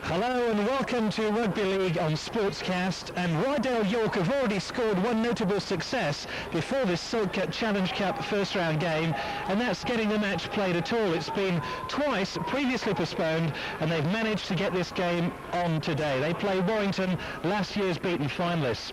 Hello and welcome to Rugby League on Sportscast. And Rydale York have already scored one notable success before this Silk Cup Challenge Cup first round game, and that's getting the match played at all. It's been twice previously postponed and they've managed to get this game on today. They play Warrington, last year's beaten finalists.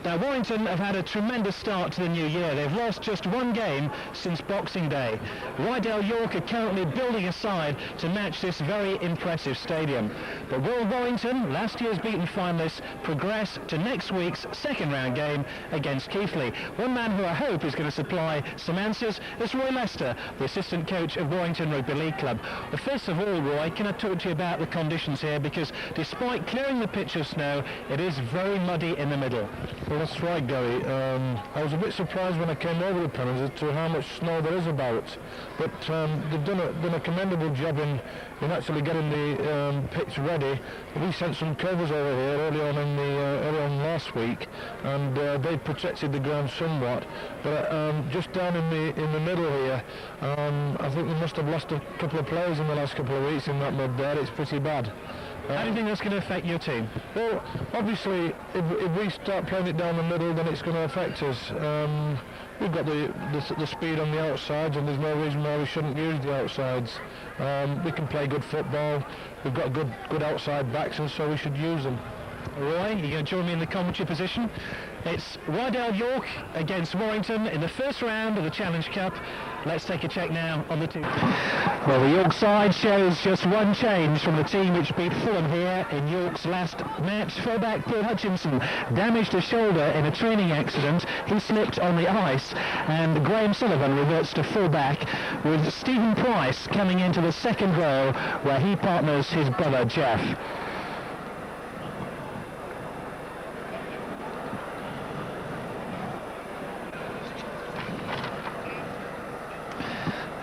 Now Warrington have had a tremendous start to the new year. They've lost just one game since Boxing Day. Rydale York are currently building a side to match this very impressive stadium. But will Warrington, last year's beaten finalists, progress to next week's second round game against Keighley? One man who I hope is going to supply some answers is Roy Lester, the assistant coach of Warrington Rugby League Club. But first of all, Roy, can I talk to you about the conditions here? Because despite clearing the pitch of snow, it is very muddy in the middle. Well, that's right, Gary. I was a bit surprised when I came over the premises as to how much snow there is about. But they've done a commendable job in actually getting the pitch ready. We sent some covers over here early on last week, and they protected the ground somewhat. But just down in the middle here, I think we must have lost a couple of players in the last couple of weeks in that mud there. It's pretty bad. How do you think that's going to affect your team? Well, obviously, if we start playing it down the middle, then it's going to affect us. We've got the speed on the outsides, and there's no reason why we shouldn't use the outsides. We can play good football. We've got good outside backs, and so we should use them. Roy, you're going to join me in the commentary position. It's Rydale York against Warrington in the first round of the Challenge Cup. Let's take a check now on the team. Well, the York side shows just one change from the team which beat Fulham here in York's last match. Fullback Paul Hutchinson damaged a shoulder in a training accident. He slipped on the ice, and Graham Sullivan reverts to fullback, with Stephen Price coming into the second row where he partners his brother Jeff.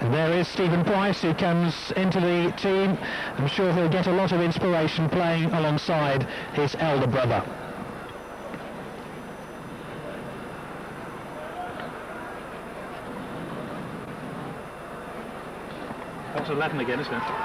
There is Stephen Price, who comes into the team. I'm sure he'll get a lot of inspiration playing alongside his elder brother. That's 11 again, isn't it? 12.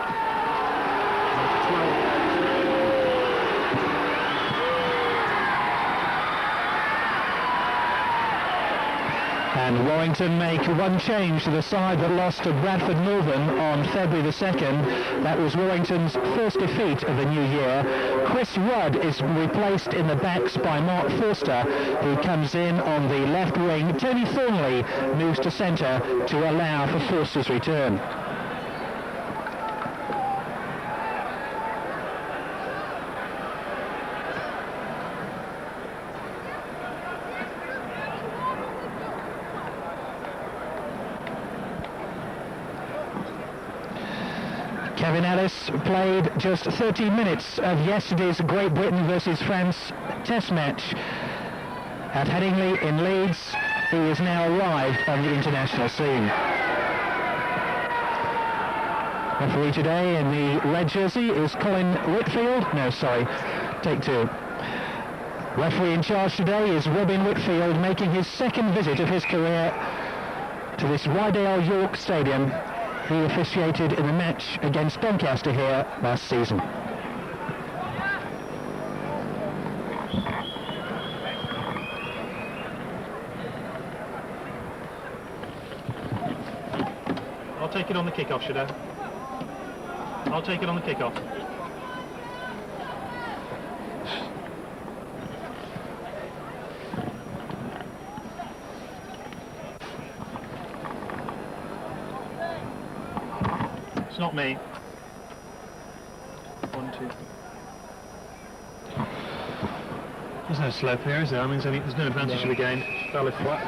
And Warrington make one change to the side that lost to Bradford Northern on February the 2nd. That was Warrington's first defeat of the new year. Chris Rudd is replaced in the backs by Mark Forster, who comes in on the left wing. Tony Thornley moves to centre to allow for Forster's return. Kevin Ellis played just 13 minutes of yesterday's Great Britain versus France test match at Headingley in Leeds. He has now arrived on the international scene. Referee today in the red jersey is Colin Whitfield. No, sorry, take two. Referee in charge today is Robin Whitfield, making his second visit of his career to this Rydale York Stadium. He officiated in the match against Doncaster here last season. I'll take it on the kick-off, should I? I'll take it on the kick-off. It's not me. 1, 2. There's no slope here, is there? I mean, there's no advantage to be gained. Fairly flat.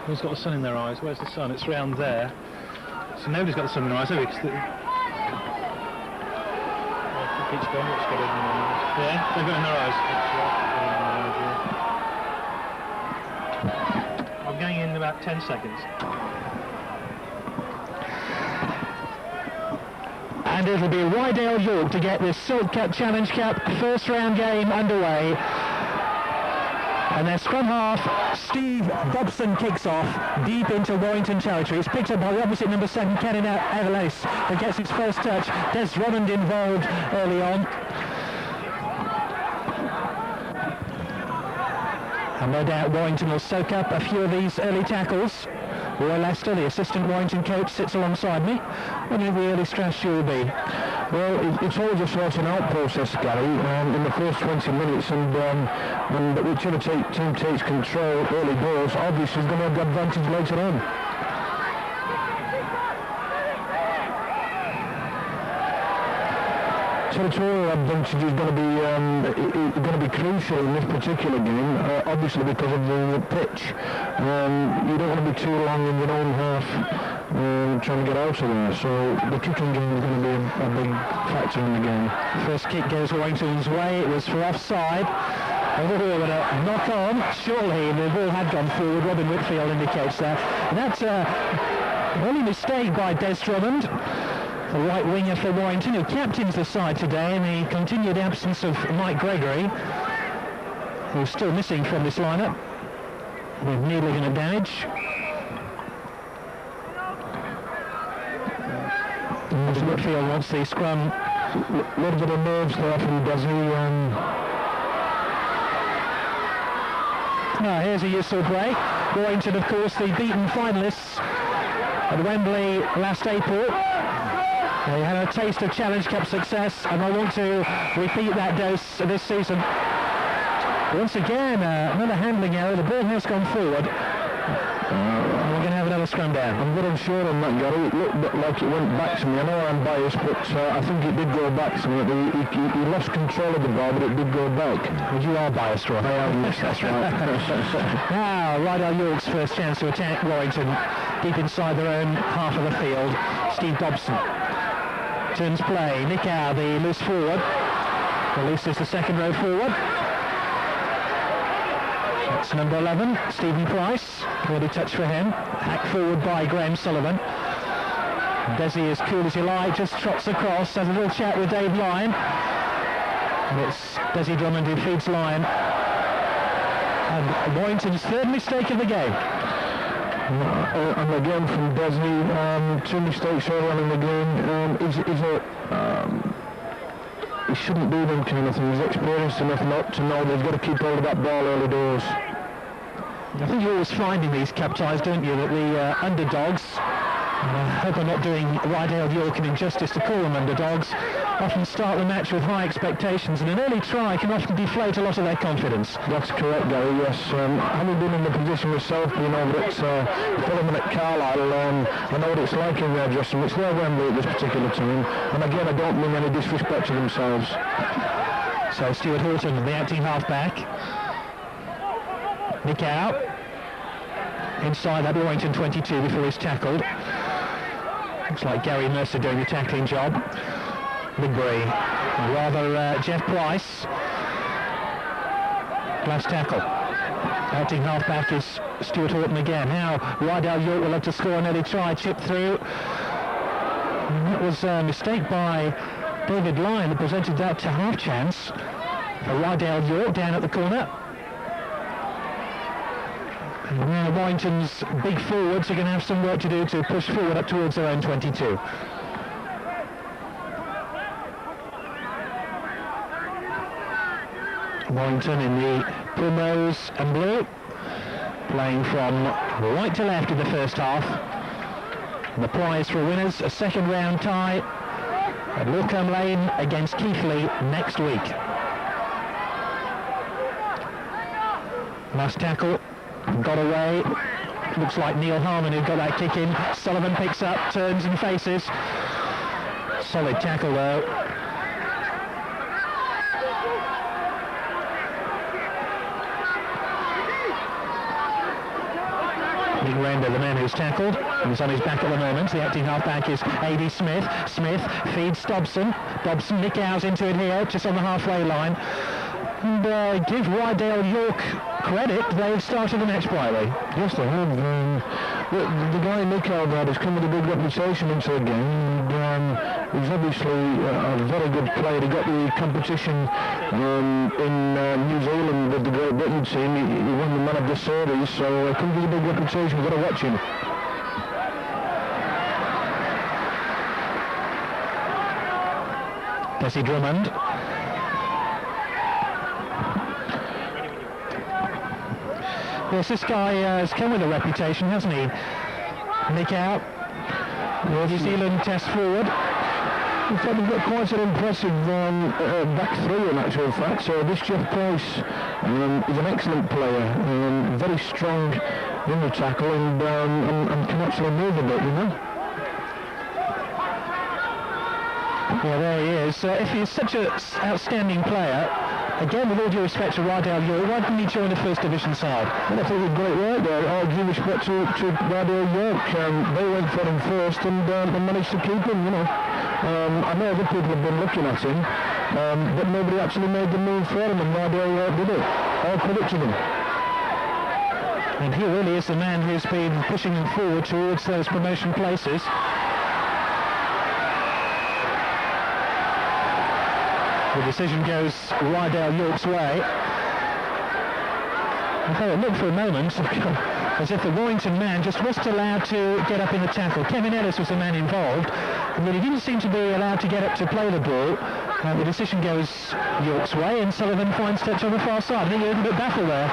Who's got the sun in their eyes? Where's the sun? It's round there. So nobody's got the sun in their eyes, have we? Keeps going, what's got it in their eyes? Yeah, they've got it in their eyes. I'm going in about 10 seconds. And it'll be Rydale York to get this Silk Cup Challenge Cup first round game underway. And their scrum half, Steve Dobson, kicks off deep into Warrington territory. It's picked up by the opposite number 7, Kenan Everlace, who gets his first touch. Des Drummond involved early on. And no doubt Warrington will soak up a few of these early tackles. Roy Lester, the assistant Warrington coach, sits alongside me. What do you think the early strategy will be? Well, it's always a sorting out process, Gary, in the first 20 minutes, and whichever team takes control early doors, obviously is going to have the advantage later on. Territorial advantage is going to be crucial in this particular game, obviously because of the pitch. You don't want to be too long in your own half trying to get out of there, so the kicking game is going to be a big factor in the game. First kick goes Warrington's way. It was for offside. But a knock on, surely the ball had gone forward. Robin Whitfield indicates that. And that's an early mistake by Des Drummond, the right winger for Warrington, who captains the side today in the continued absence of Mike Gregory, who's still missing from this lineup with knee ligament damage. Whitfield wants the scrum. A little bit of nerves there from Desi. Now here's a useful break. Warrington, of course, the beaten finalists at Wembley last April. They had a taste of Challenge Cup success, and I want to repeat that dose this season. Once again, another handling error. The ball has gone forward. We're going to have another scrum down. I'm not unsure on that, Gary. It looked a bit like it went back to me. I know I'm biased, but I think it did go back to me. He lost control of the ball, but it did go back. Well, you are biased, Roy. I am, yes, that's right. Now, Rydell York's first chance to attack Warrington, deep inside their own half of the field. Steve Dobson turns play. Nick Howe, the loose forward. Releases the second row forward. That's number 11, Stephen Price. Already touch for him. Hacked forward by Graham Sullivan. Desi, as cool as you like, just trots across, has a little chat with Dave Lyon. And it's Desi Drummond who feeds Lyon. And Warrington's third mistake of the game. And again from Desi, 2 mistakes early on in the game. He shouldn't do them kind of things. He's experienced enough not to know that he's got to keep hold of that ball early doors. I think you always find in these cup ties, don't you, that the underdogs, I hope I'm not doing Rydell York an injustice to call them underdogs, often start the match with high expectations, and an early try can often deflate a lot of their confidence. That's correct, Gary, yes. Having been in the position myself, being over at Fulham and at Carlisle, I know what it's like in their dressing room. It's their Wembley at this particular time, and again, I don't mean any disrespect to themselves. So Stuart Horton, the acting half-back. Nick Howe, inside that Warrington 22 before he's tackled. Looks like Gary Mercer doing the tackling job. Ligbury, rather Jeff Price. Last tackle. Acting half-back is Stuart Horton again. Now Rydell York will have to score an early try, chip through. And that was a mistake by David Lyon that presented that to half chance for Rydell York down at the corner. And now Warrington's big forwards are going to have some work to do to push forward up towards their own 22. Warrington in the primrose and blue, playing from right to left in the first half. And the prize for winners, a second round tie at Morecambe Lane against Keighley next week. Last tackle, got away. Looks like Neil Harmon who got that kick in. Sullivan picks up, turns and faces. Solid tackle though. Big Render, the man who's tackled, he's on his back at the moment. The acting half-back is A.D. Smith. Smith feeds Dobson. Dobson, Nick Howes into it here, just on the halfway line. And give Rydale York credit, they've started the match brightly. Yes, they have. The guy Nick Albrad has come with a big reputation into the game, and he's obviously a very good player. He got the competition in New Zealand with the Great Britain team. He won the Man of the Series, so he comes with a big reputation. We've got to watch him. Bessie Drummond. Yes, this guy has come with a reputation, hasn't he? Nick out. New Zealand test forward. In fact, we've got quite an impressive back three in actual fact. So this Jeff Price is an excellent player, very strong in the tackle and can actually move a bit, you know. Yeah, there he is. If he's such an outstanding player, again, with all due respect to Rydale York, why didn't he join the First Division side? Well, I think he did great work there. All due respect to Rydale York. They went for him first and managed to keep him, you know. I know other people have been looking at him, but nobody actually made the move for him, and Rydale York did it. All credit to them. And he really is the man who's been pushing them forward towards those promotion places. The decision goes Rydale York's way. I thought it looked for a moment as if the Warrington man just wasn't allowed to get up in the tackle. Kevin Ellis was the man involved, but he didn't seem to be allowed to get up to play the ball. The decision goes York's way, and Sullivan finds touch on the far side. I think a little bit baffled there.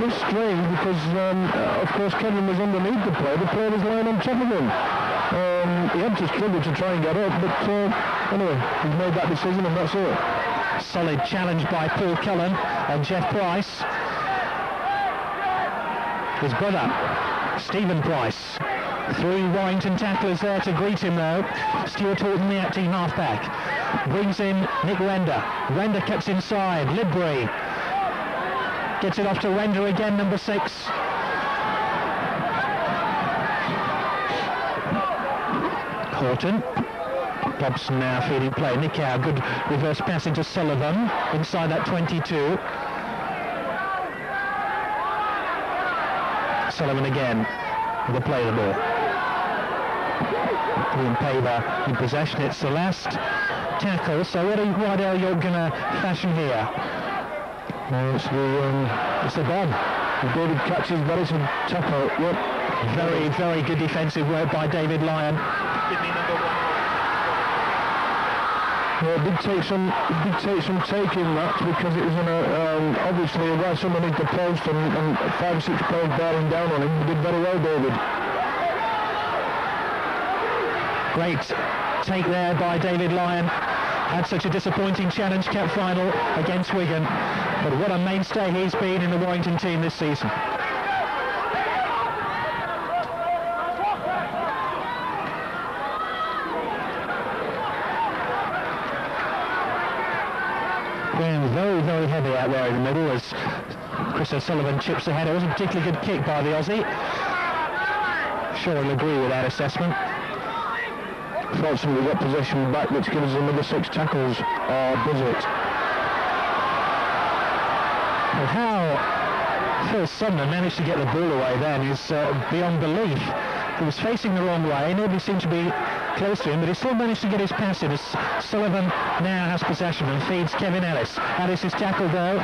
It was strange because, of course, Kevin was underneath the play. The player was lying on top of him. He had to struggle to try and get up, but anyway, he's made that decision and that's it. Solid challenge by Paul Cullen and Jeff Price. His brother, Stephen Price. 3 Warrington tacklers there to greet him though. Stuart Horton, the acting half-back. Brings in Nick Render. Render cuts inside. Lidbury gets it off to Render again, number 6. Horton. Dobson now feeding play. Nick Howe, good reverse pass into Sullivan inside that 22. Sullivan again with the play of the ball. Ian Paver in possession. It's the last tackle. So what are Rydale York going to fashion here? No, it's the bomb. David catches Barry's tackle. Yep. Very, very good defensive work by David Lyon. It did take some taking that because it was obviously right underneath the post and 5 or 6 players bearing down on him. He did very well, David. Great take there by David Lyon. Had such a disappointing Challenge Cup final against Wigan, but what a mainstay he's been in the Warrington team this season. Very, very heavy out there in the middle as Chris O'Sullivan chips ahead. It wasn't a particularly good kick by the Aussie. Sure, I'll agree with that assessment. Fortunately, we got possession back, which gives us another 6 tackles, or does it? Well, how Phil Sumner managed to get the ball away then is beyond belief. He was facing the wrong way. Nobody seemed to be close to him, but he still managed to get his pass in as Sullivan now has possession and feeds Kevin Ellis. Ellis is tackled though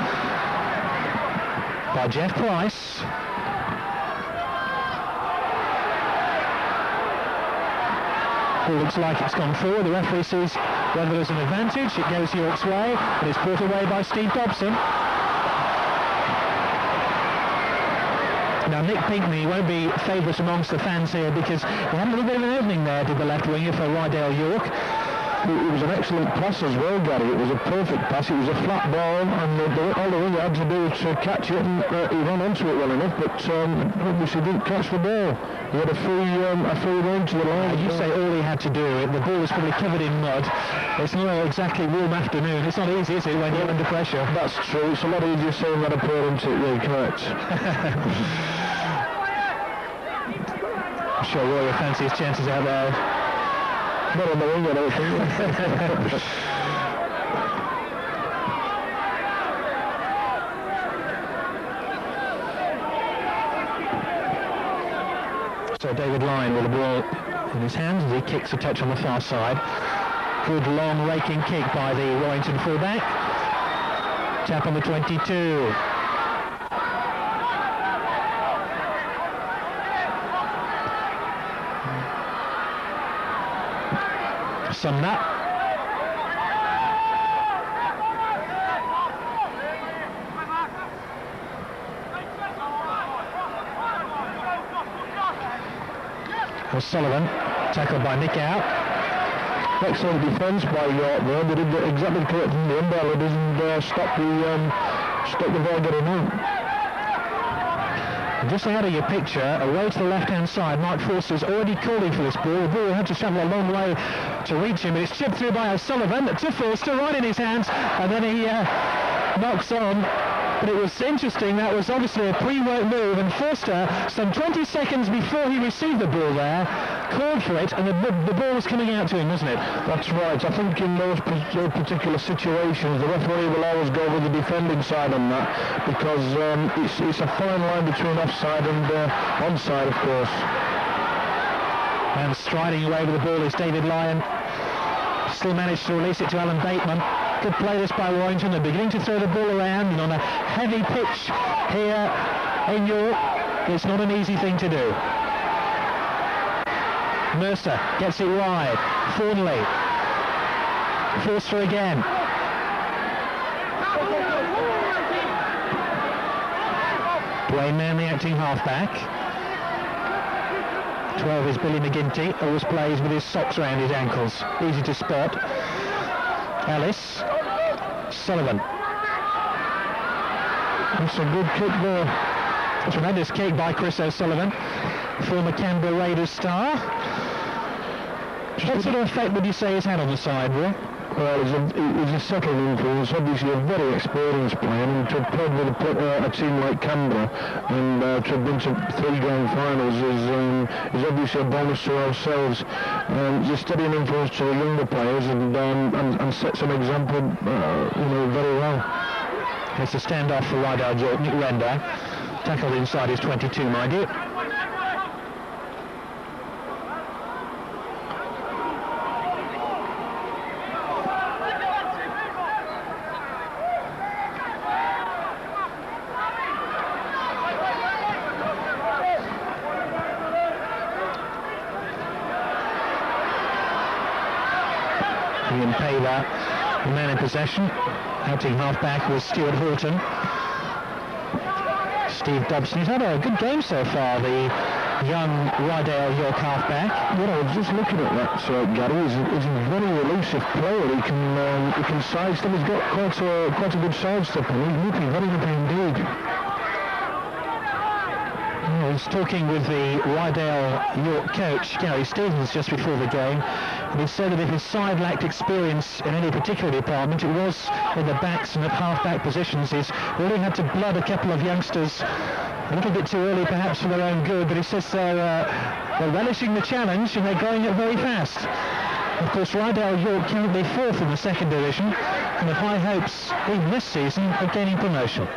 by Jeff Price. Ball looks like it's gone forward. The referee sees whether there's an advantage. It goes York's way, but it's brought away by Steve Dobson. Now Nick Pinkney won't be favourite amongst the fans here because he had a little bit of an opening there, did the left winger for Rydale York. It was an excellent pass as well, Gary. It was a perfect pass. It was a flat ball, and all the winger had to do was to catch it, and he ran onto it well enough, but obviously didn't catch the ball. He had a free run to the line. You say all he had to do. The ball was probably covered in mud. It's not exactly warm afternoon. It's not easy, is it, when you're under pressure? That's true. It's a lot easier saying that appearance. Yeah, correct. I'm sure Roy fancies chances out there. Not on the wing, I don't think. So David Lyon with the ball in his hands as he kicks a touch on the far side. Good long raking kick by the Warrington fullback. Tap on the 22. Sumner. O'Sullivan, tackled by Nick out. Excellent defence by York there. They did exactly correct from the umbrella. Doesn't stop the ball getting out. Just out of your picture, away to the left-hand side, Mark Forster's already calling for this ball. The ball had to travel a long way to reach him, but it's chipped through by O'Sullivan to Forster, right in his hands, and then he knocks on. But it was interesting, that was obviously a pre-work move, and Forster, some 20 seconds before he received the ball there, called for it, and the ball was coming out to him, wasn't it? That's right. I think in those particular situations, the referee will always go with the defending side on that, because it's a fine line between offside and onside, of course. And striding away with the ball is David Lyon. Still managed to release it to Alan Bateman. Good play this by Warrington. They're beginning to throw the ball around, and on a heavy pitch here in York, it's not an easy thing to do. Mercer gets it wide. Thornley. Forster again. Dwayne Manley acting halfback. 12 is Billy McGinty, always plays with his socks around his ankles. Easy to spot. Ellis. Sullivan. That's a good kick there. Tremendous kick by Chris O'Sullivan, former Canberra Raiders star. What sort of effect would you say he's had on the side, Will? Well, he's a settled influence, obviously a very experienced player, and to have played with a team like Canberra and to have been to 3 grand finals is obviously a bonus to ourselves. He's a steadying influence to the younger players and sets an example very well. It's a standoff for Rydell York. Nick Render tackled inside his 22, mind you. Ian Paver, the man in possession. Acting half-back was Stuart Horton. Steve Dobson, he's had a good game so far, the young Rydell York half-back. Well, I was just looking at that, Gary. He's a very elusive player. He can sidestep. He's got quite a good sidestep, and he's looking very good indeed. He's talking with the Rydell York coach, Gary Stevens, just before the game, and he said that if his side lacked experience in any particular department, it was in the backs and at half-back positions. He's really had to blood a couple of youngsters a little bit too early, perhaps for their own good, but he says they're relishing the challenge and they're going it very fast. Of course, Rydell York currently 4th in the 2nd division, and have high hopes, even this season, of gaining promotion.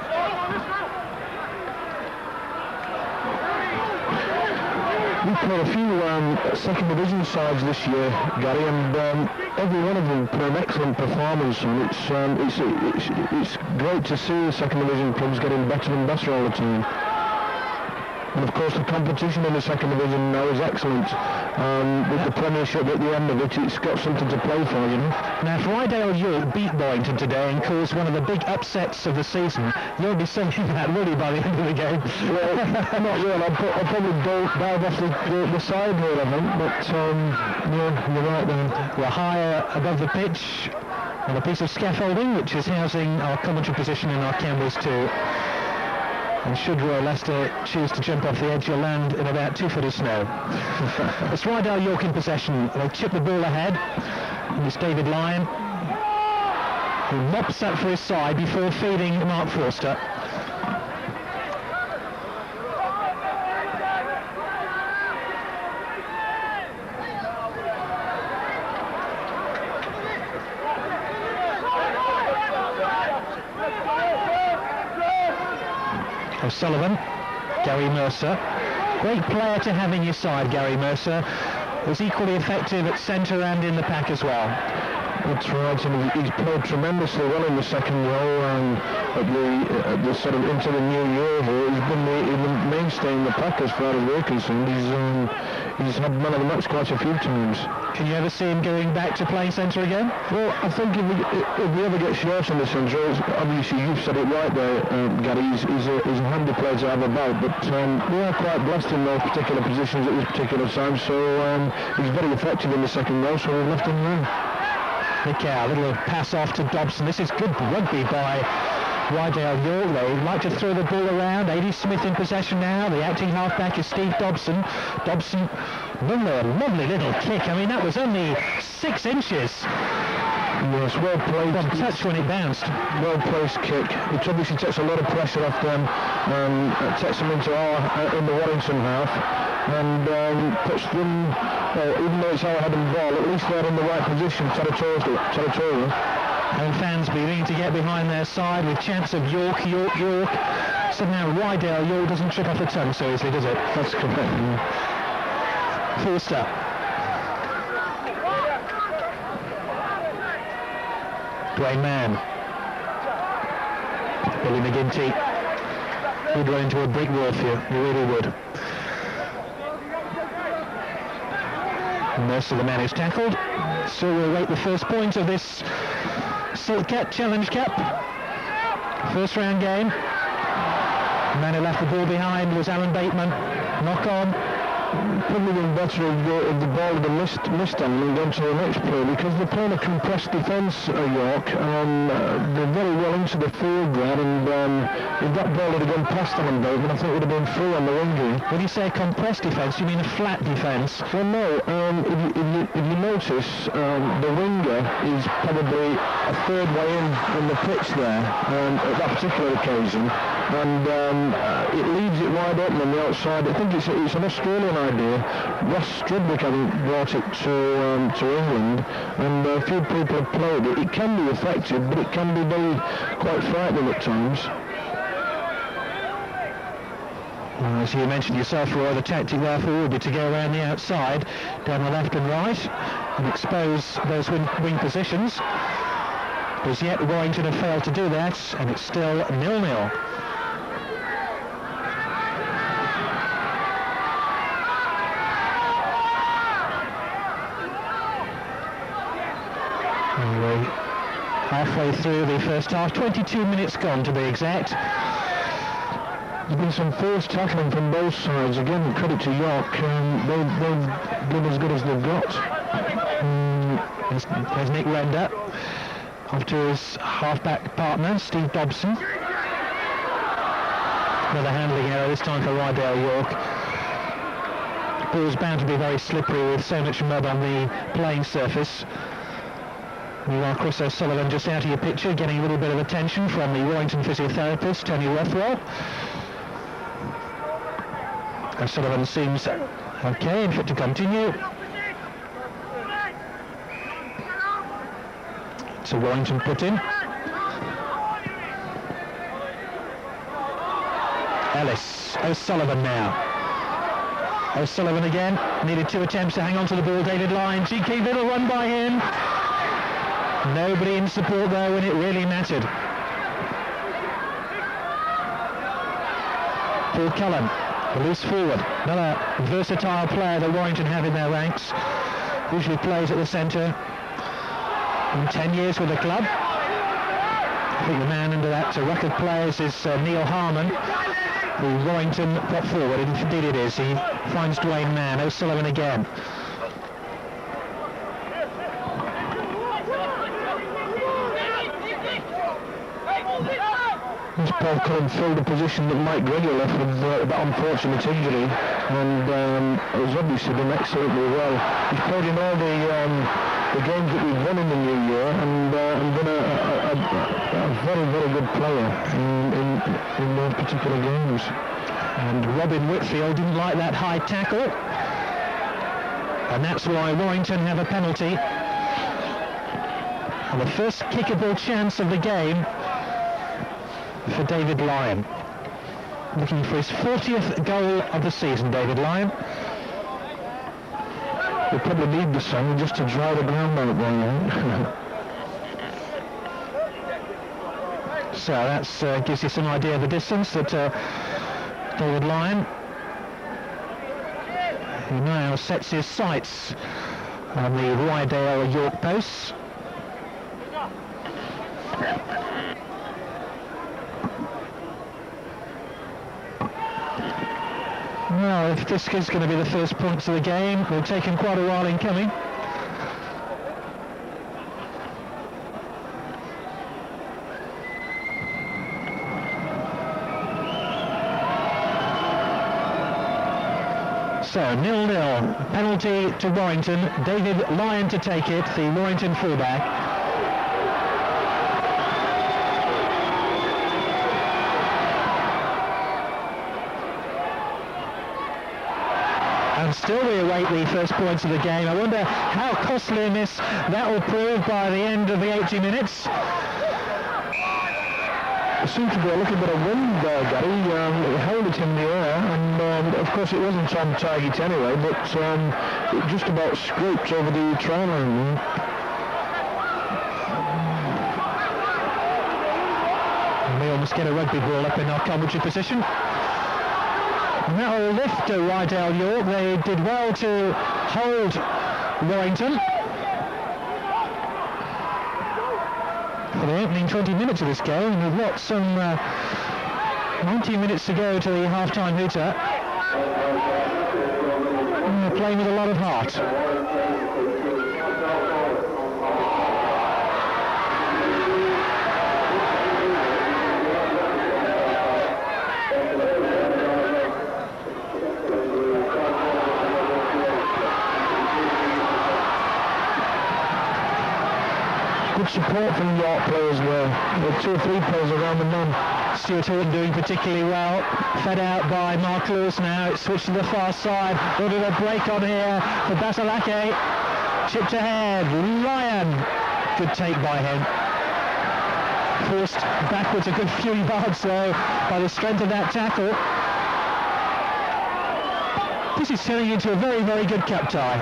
We've played a few 2nd division sides this year, Gary, and every one of them put an excellent performance, and it's great to see the 2nd division clubs getting better and better all the time. And of course the competition in the 2nd division now is excellent. With the Premiership at the end of it, it's got something to play for, you know. Now, if Rydell York beat Warrington today and caused one of the big upsets of the season, you'll be saying that really by the end of the game. Well, not really. I'll probably dive off the side here, I think, but you're right there. We're higher above the pitch on a piece of scaffolding which is housing our commentary position in our cameras too. And should Royal Leicester choose to jump off the edge, you'll land in about 2 foot of snow. It's Rydell York in possession. They chip the ball ahead. And it's David Lyon, who mops up for his side before feeding Mark Forster. O'Sullivan, Gary Mercer, Great player to have in your side, Gary Mercer. Was equally effective at centre and in the pack as well. That's right, and he's played tremendously well in the second row at the sort of into the new year here. He's been the mainstay in the pack as far as we're concerned. He's had man of the match quite a few times. Can you ever see him going back to playing centre again? Well, I think if we ever get short in the centre, obviously you've said it right there, Gary, he's a handy player to have about, but we are quite blessed in those particular positions at this particular time, so he's very effective in the second row, so we've left him there. A little pass off to Dobson. This is good rugby by Rydale York. They like to throw the ball around. A.D. Smith in possession now. The acting halfback is Steve Dobson. Dobson, lovely little kick. I mean, that was only 6 inches. Yes, well played. From touch when it bounced. Well placed kick. It obviously takes a lot of pressure off them. It takes them into in the Warrington half. And puts them, even though it's our head and ball, at least they're in the right position territorial. And fans beginning to get behind their side with chants of York. So now Rydale York doesn't trip off the tongue so easily, does it? That's correct. Yeah. Forster. Dwayne Mann. Billy McGinty. He'd run into a brick wall for you. He really would. Most of the man is tackled, so we'll wait the first point of this Siltcat Challenge Cup. First round game. The man who left the ball behind was Alan Bateman. Knock on. Probably been better if the ball had been missed on and gone to the next play, because they're playing a compressed defence at York, and they're very well into the field there, and if that ball had gone past Alan Bateman, I think it would have been free on the wing game. When you say compressed defence, you mean a flat defence? Well, no. If you notice, the winger is probably a third way in the pitch there at that particular occasion, and it leaves it wide open on the outside. I think it's an Australian idea. Ross Strudwick, I think, brought it to England, and a few people have played it. It can be effective, but it can be quite frightening at times. As you mentioned yourself, Roy, the tactic therefore would be to go around the outside, down the left and right, and expose those wing positions. As yet, Warrington have failed to do that, and it's still 0-0. Anyway, halfway through the first half, 22 minutes gone to be exact. There's been some forced tackling from both sides. Again, credit to York. They've been as good as they've got. There's Nick Render, off to his half-back partner, Steve Dobson. Another handling error, this time for Rydale York. Ball's bound to be very slippery with so much mud on the playing surface. Meanwhile, Chris O'Sullivan just out of your picture, getting a little bit of attention from the Warrington physiotherapist, Tony Rothwell. O'Sullivan seems okay and fit to continue. So Warrington put in. Ellis, O'Sullivan now. O'Sullivan again, needed 2 attempts to hang on to the ball. David Lyons, cheeky little run by him. Nobody in support there when it really mattered. Paul Cullen, the loose forward, another versatile player that Warrington have in their ranks. Usually plays at the centre. In 10 years with the club. I think the man under that ruck of players is Neil Harmon, who Warrington got forward. Indeed it is. He finds Dwayne Mann. O'Sullivan again. This Paul Cullen filled a position that Mike Gregor left with that unfortunate injury, and has obviously been excellently well. He's played in all the games that we've won in the new year, and been a very, very good player in those particular games. And Robin Whitfield didn't like that high tackle, and that's why Warrington have a penalty. And the first kickable chance of the game for David Lyon. looking for his 40th goal of the season, David Lyon. They probably need the sun just to dry the ground out there. So that gives you some idea of the distance that David Lyon, who now sets his sights on the Rydale York posts. Well, if this is going to be the first points of the game, it will take him quite a while in coming. So 0-0, penalty to Warrington. David Lyon to take it, the Warrington fullback. And still we await the first points of the game. I wonder how costly a miss that will prove by the end of the 80 minutes. There seemed to be a little bit of wind there, Gary. It held it in the air, and of course it wasn't on target anyway, but it just about scraped over the try line. We almost get a rugby ball up in our commentary position. And that will lift Rydale York. They did well to hold Warrington for the opening 20 minutes of this game, and we've got some 19 minutes to go to the half-time hooter. And they're playing with a lot of heart. Good support from York players there. There were 2 or 3 players around the man. Stuart Horton doing particularly well. Fed out by Mark Lewis now. It's switched to the far side. Ordered a break on here for Basalake. Chipped ahead. Lyon. Good take by him. Forced backwards a good few yards though by the strength of that tackle. This is turning into a very, very good cup tie.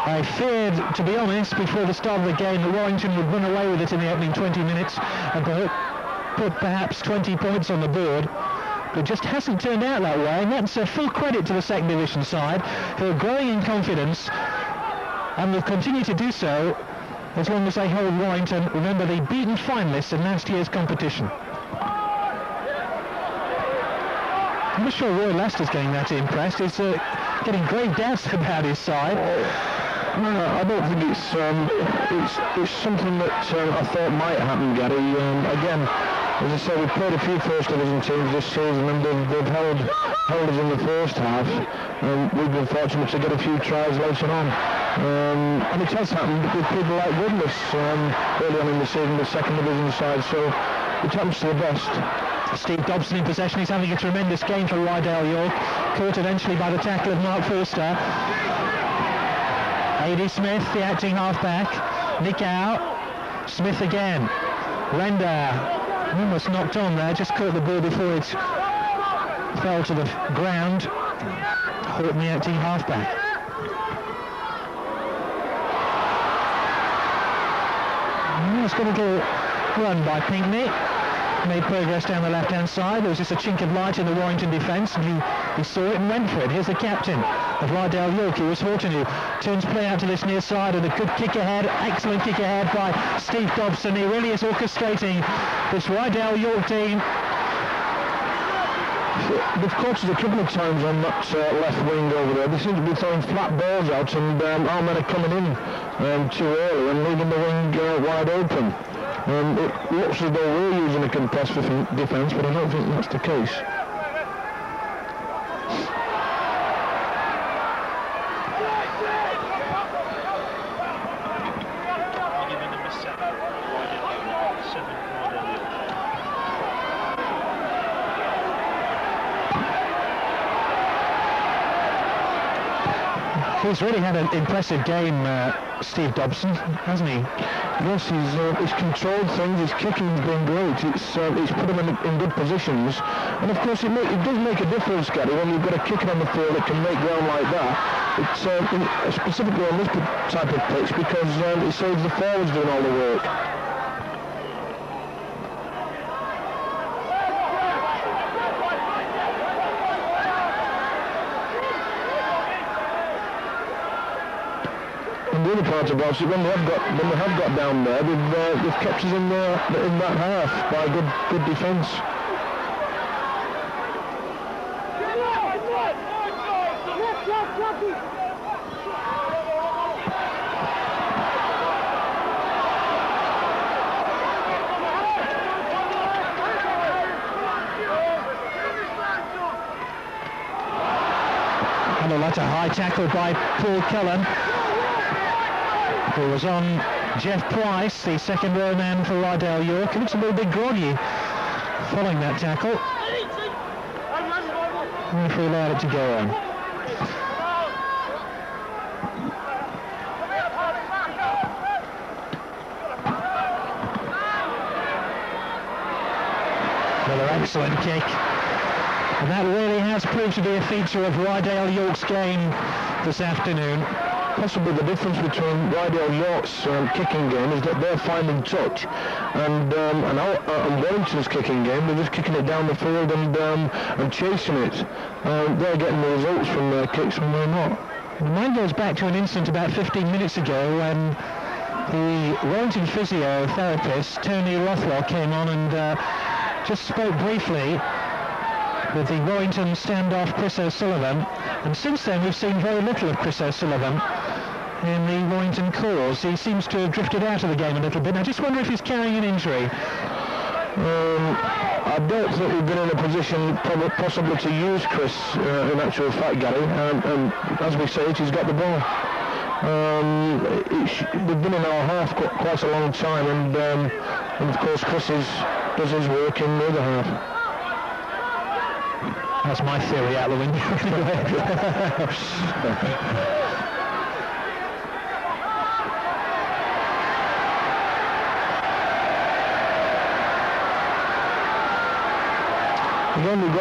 I feared, to be honest, before the start of the game that Warrington would run away with it in the opening 20 minutes and put perhaps 20 points on the board. But it just hasn't turned out that way, and that's full credit to the second division side, who are growing in confidence and will continue to do so as long as they hold Warrington. Remember, the beaten finalists in last year's competition. I'm not sure Roy Lester's getting that impressed. He's getting grave doubts about his side. No, I don't think it's something that I thought might happen, Gary. Again, as I say, we've played a few first division teams this season, and they've held us in the first half. We've been fortunate to get a few tries later on. And it has happened with people like Woodless early on in the season, the second division side, so it happens to the best. Steve Dobson in possession. He's having a tremendous game for Rydale York. Caught eventually by the tackle of Mark Forster. A.D. Smith, the acting half-back. Nick out. Smith again. Render. Almost knocked on there. Just caught the ball before it fell to the ground. Horton, the acting half-back. It's got a little run by Pinkney. Made progress down the left-hand side. There was just a chink of light in the Warrington defence, and he saw it and went for it. Here's the captain of Rydale York, who was Horton, who turns play out to this near side, and a good kick ahead, excellent kick ahead by Steve Dobson. He really is orchestrating this Rydale York team. They've caught us a couple of times on that left wing over there. They seem to be throwing flat balls out, and our men are coming in too early and leaving the wing wide open. It looks as though we're using a compressed defence, but I don't think that's the case. He's really had an impressive game, Steve Dobson, hasn't he? Yes, he's controlled things. His kicking's been great. It's put him in good positions, and of course it does make a difference, Gary, when you've got a kicker on the field that can make ground like that. It's specifically on this type of pitch because it saves the forwards doing all the work. And the other part of us, when they have got down there, they've kept us in that half by good defence. And that's a high tackle by Paul Cullen, who was on Jeff Price, the second row man for Rydell York. He looks a little bit groggy following that tackle. The referee allowed it to go on. Another excellent kick. And that really has proved to be a feature of Rydell York's game this afternoon. Possibly the difference between Rydell York's kicking game is that they're finding touch, and Warrington's kicking game, they're just kicking it down the field and chasing it. They're getting the results from their kicks and we're not. Mine goes back to an incident about 15 minutes ago when the Warrington physiotherapist, Tony Rothwell, came on and just spoke briefly with the Warrington standoff Chris O'Sullivan, and since then we've seen very little of Chris O'Sullivan in the Warrington cause. He seems to have drifted out of the game a little bit. I just wonder if he's carrying an injury. I don't think we've been in a position possibly to use Chris in actual fact, Gary, and as we say it, he's got the ball. We've been in our half quite a long time, and of course Chris does his work in the other half. That's my theory out the window. Again, we've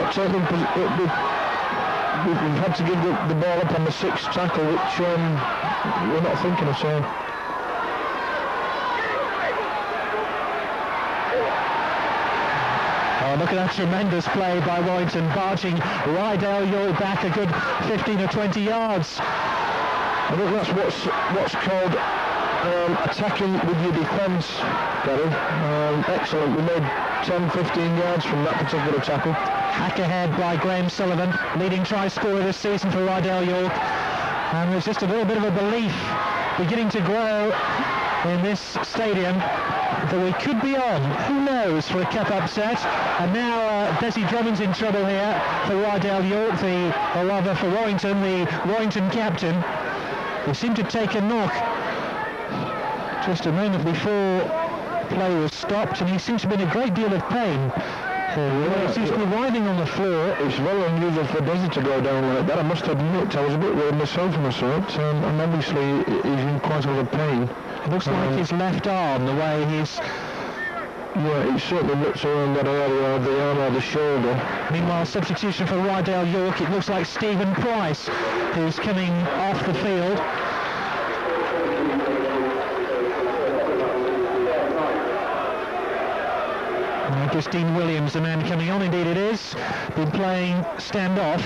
had to give the ball up on the sixth tackle, which we're not thinking of saying. Look at that tremendous play by Warrington, barging Rydell York back a good 15 or 20 yards. I think that's what's called attacking with your defence, Gary. Excellent. We made 10-15 yards from that particular tackle. Hack ahead by Graham Sullivan, leading try scorer this season for Rydell York. And there's just a little bit of a belief beginning to grow in this stadium that we could be on, who knows, for a cup upset. And now Desi Drummond's in trouble here for Rydell York, or rather for Warrington, the Warrington captain. He seemed to take a knock just a moment before play was stopped, and he seems to be in a great deal of pain. He seems to be writhing on the floor. It's very unusual for Desi to go down like that. I must admit, I was a bit worried myself from a sort, and obviously he's in quite a lot of pain. It looks like his left arm, the way he's... Yeah, he certainly looks around that area of the arm or the shoulder. Meanwhile, substitution for Rydell York, it looks like Stephen Price, who's coming off the field. And I guess Dean Williams, the man coming on, indeed it is, been playing standoff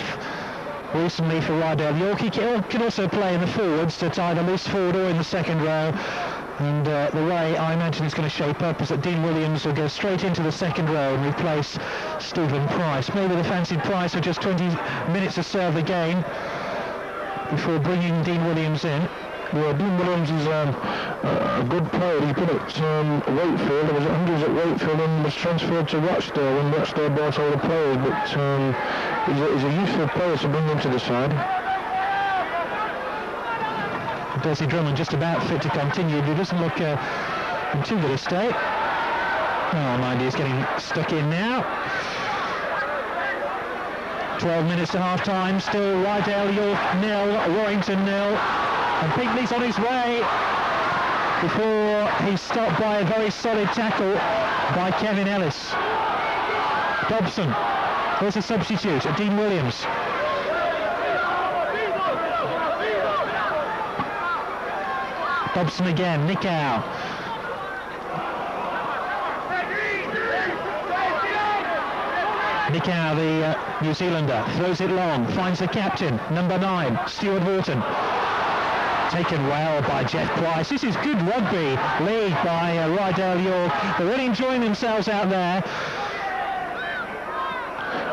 recently for Rydell York. He can also play in the forwards to tie the loose forward or in the second row. And the way I imagine it's going to shape up is that Dean Williams will go straight into the second row and replace Stephen Price. Maybe the fancied Price for just 20 minutes to serve the game before bringing Dean Williams in. Well, Dean Williams is a good player. He's been at Wakefield. He was at Wakefield and was transferred to Rochdale when Rochdale bought all the players. But he's a useful player to bring into the side. Desi Drummond just about fit to continue. He doesn't look in too good a state. Oh, mind you, he's getting stuck in now. 12 minutes to half-time, still Rydale York 0, Warrington 0, and Pinckney's on his way before he's stopped by a very solid tackle by Kevin Ellis. Dobson, here's a substitute, Dean Williams. Dobson again, Nick Howe. Nick Howe, the New Zealander, throws it long, finds the captain, number 9, Stuart Wharton. Taken well by Jeff Price. This is good rugby league by Rydale York. They're really enjoying themselves out there.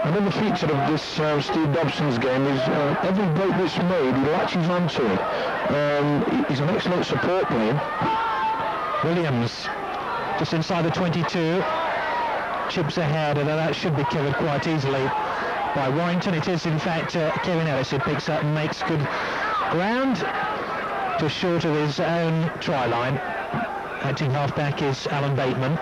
Another feature of this Steve Dobson's game is every break that's made, he latches onto it. He's an excellent support player. Williams, just inside the 22, chips ahead, although that should be covered quite easily by Warrington. It is, in fact, Kevin Ellis who picks up and makes good ground, just short of his own try line. Acting half-back is Alan Bateman.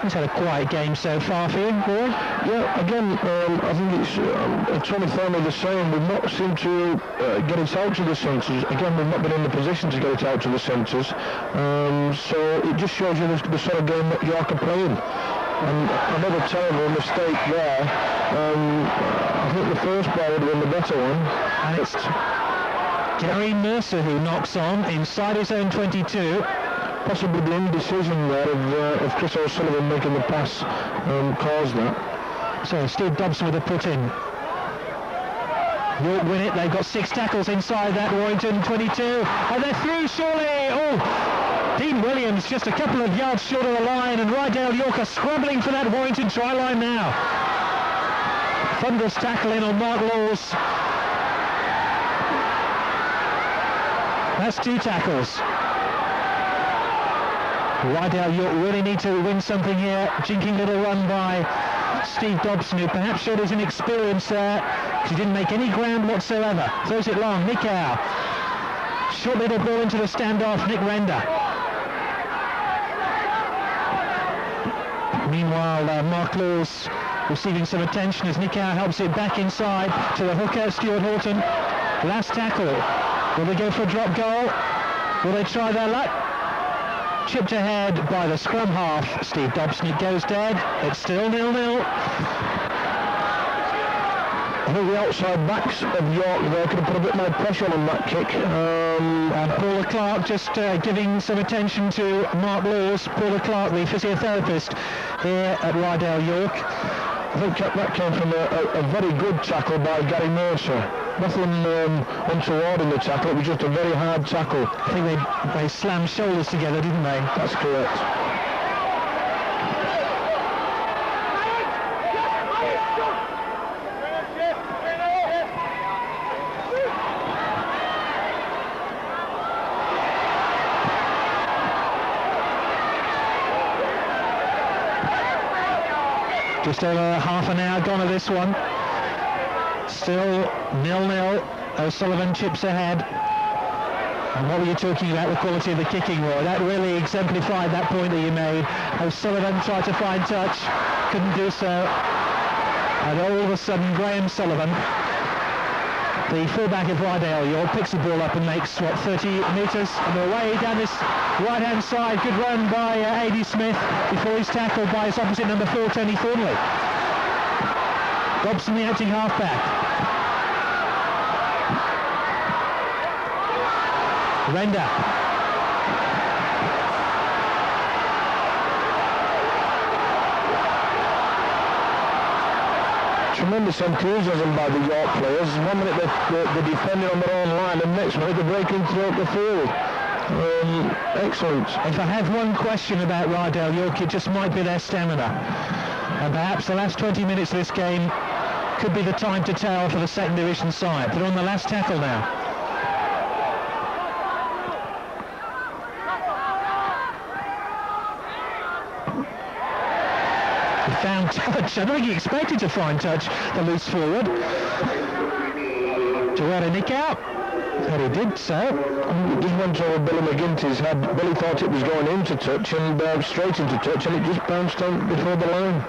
He's had a quiet game so far for you, Roy? Yeah, again, I think it's Tony Farmer the same. We've not seemed to get it out to the centres. Again, we've not been in the position to get it out to the centres. So it just shows you the sort of game that York are playing. And another terrible mistake there. I think the first ball would have been the better one. And it's Gary Mercer who knocks on inside his own 22. Possibly the indecision there of Chris O'Sullivan making the pass caused that. So Steve Dobson with a put in. York win it. They've got 6 tackles inside that Warrington 22. And they're through surely. Oh, Dean Williams just a couple of yards short of the line, and Rydale York are scrabbling for that Warrington try line now. Thunderous tackle in on Mark Laws. That's 2 tackles. Rydale York really need to win something here. Jinking little run by Steve Dobson, who perhaps showed his inexperience there, because he didn't make any ground whatsoever. Throws it long, Nick Howe. Short little ball into the standoff, Nick Render. Meanwhile, Mark Laws receiving some attention as Nick Howe helps it back inside to the hooker, Stuart Horton. Last tackle. Will they go for a drop goal? Will they try their luck? Chipped ahead by the scrum half, Steve Dobson. It goes dead. It's still 0-0. I think the outside backs of York there could have put a bit more pressure on that kick. And Paula Clark just giving some attention to Mark Laws. Paula Clark, the physiotherapist here at Rydale York. I think that came from a very good tackle by Gary Mercer. Nothing untoward in the tackle, it was just a very hard tackle. I think they slammed shoulders together, didn't they? That's correct. Just over half an hour gone of this one. Still 0-0. O'Sullivan chips ahead. And what were you talking about, the quality of the kicking, Roy? That really exemplified that point that you made. O'Sullivan tried to find touch, couldn't do so. And all of a sudden, Graham Sullivan, the fullback of Rydale York, picks the ball up and makes, 30 metres on the way down this right-hand side. Good run by A.D. Smith before he's tackled by his opposite number 4, Tony Thornley. Dobson, the acting halfback. Render. Tremendous enthusiasm by the York players. 1 minute they're defending on their own line, and next minute they're breaking through the field. Excellent. If I have one question about Rydale York, it just might be their stamina. And perhaps the last 20 minutes of this game could be the time to tell for the second division side. They're on the last tackle now. He found touch. I don't think he expected to find touch, the loose forward. To run a nick out. And he did so. It just went over Billy McGinty's head. Billy thought it was going into touch and straight into touch, and it just bounced on before the line.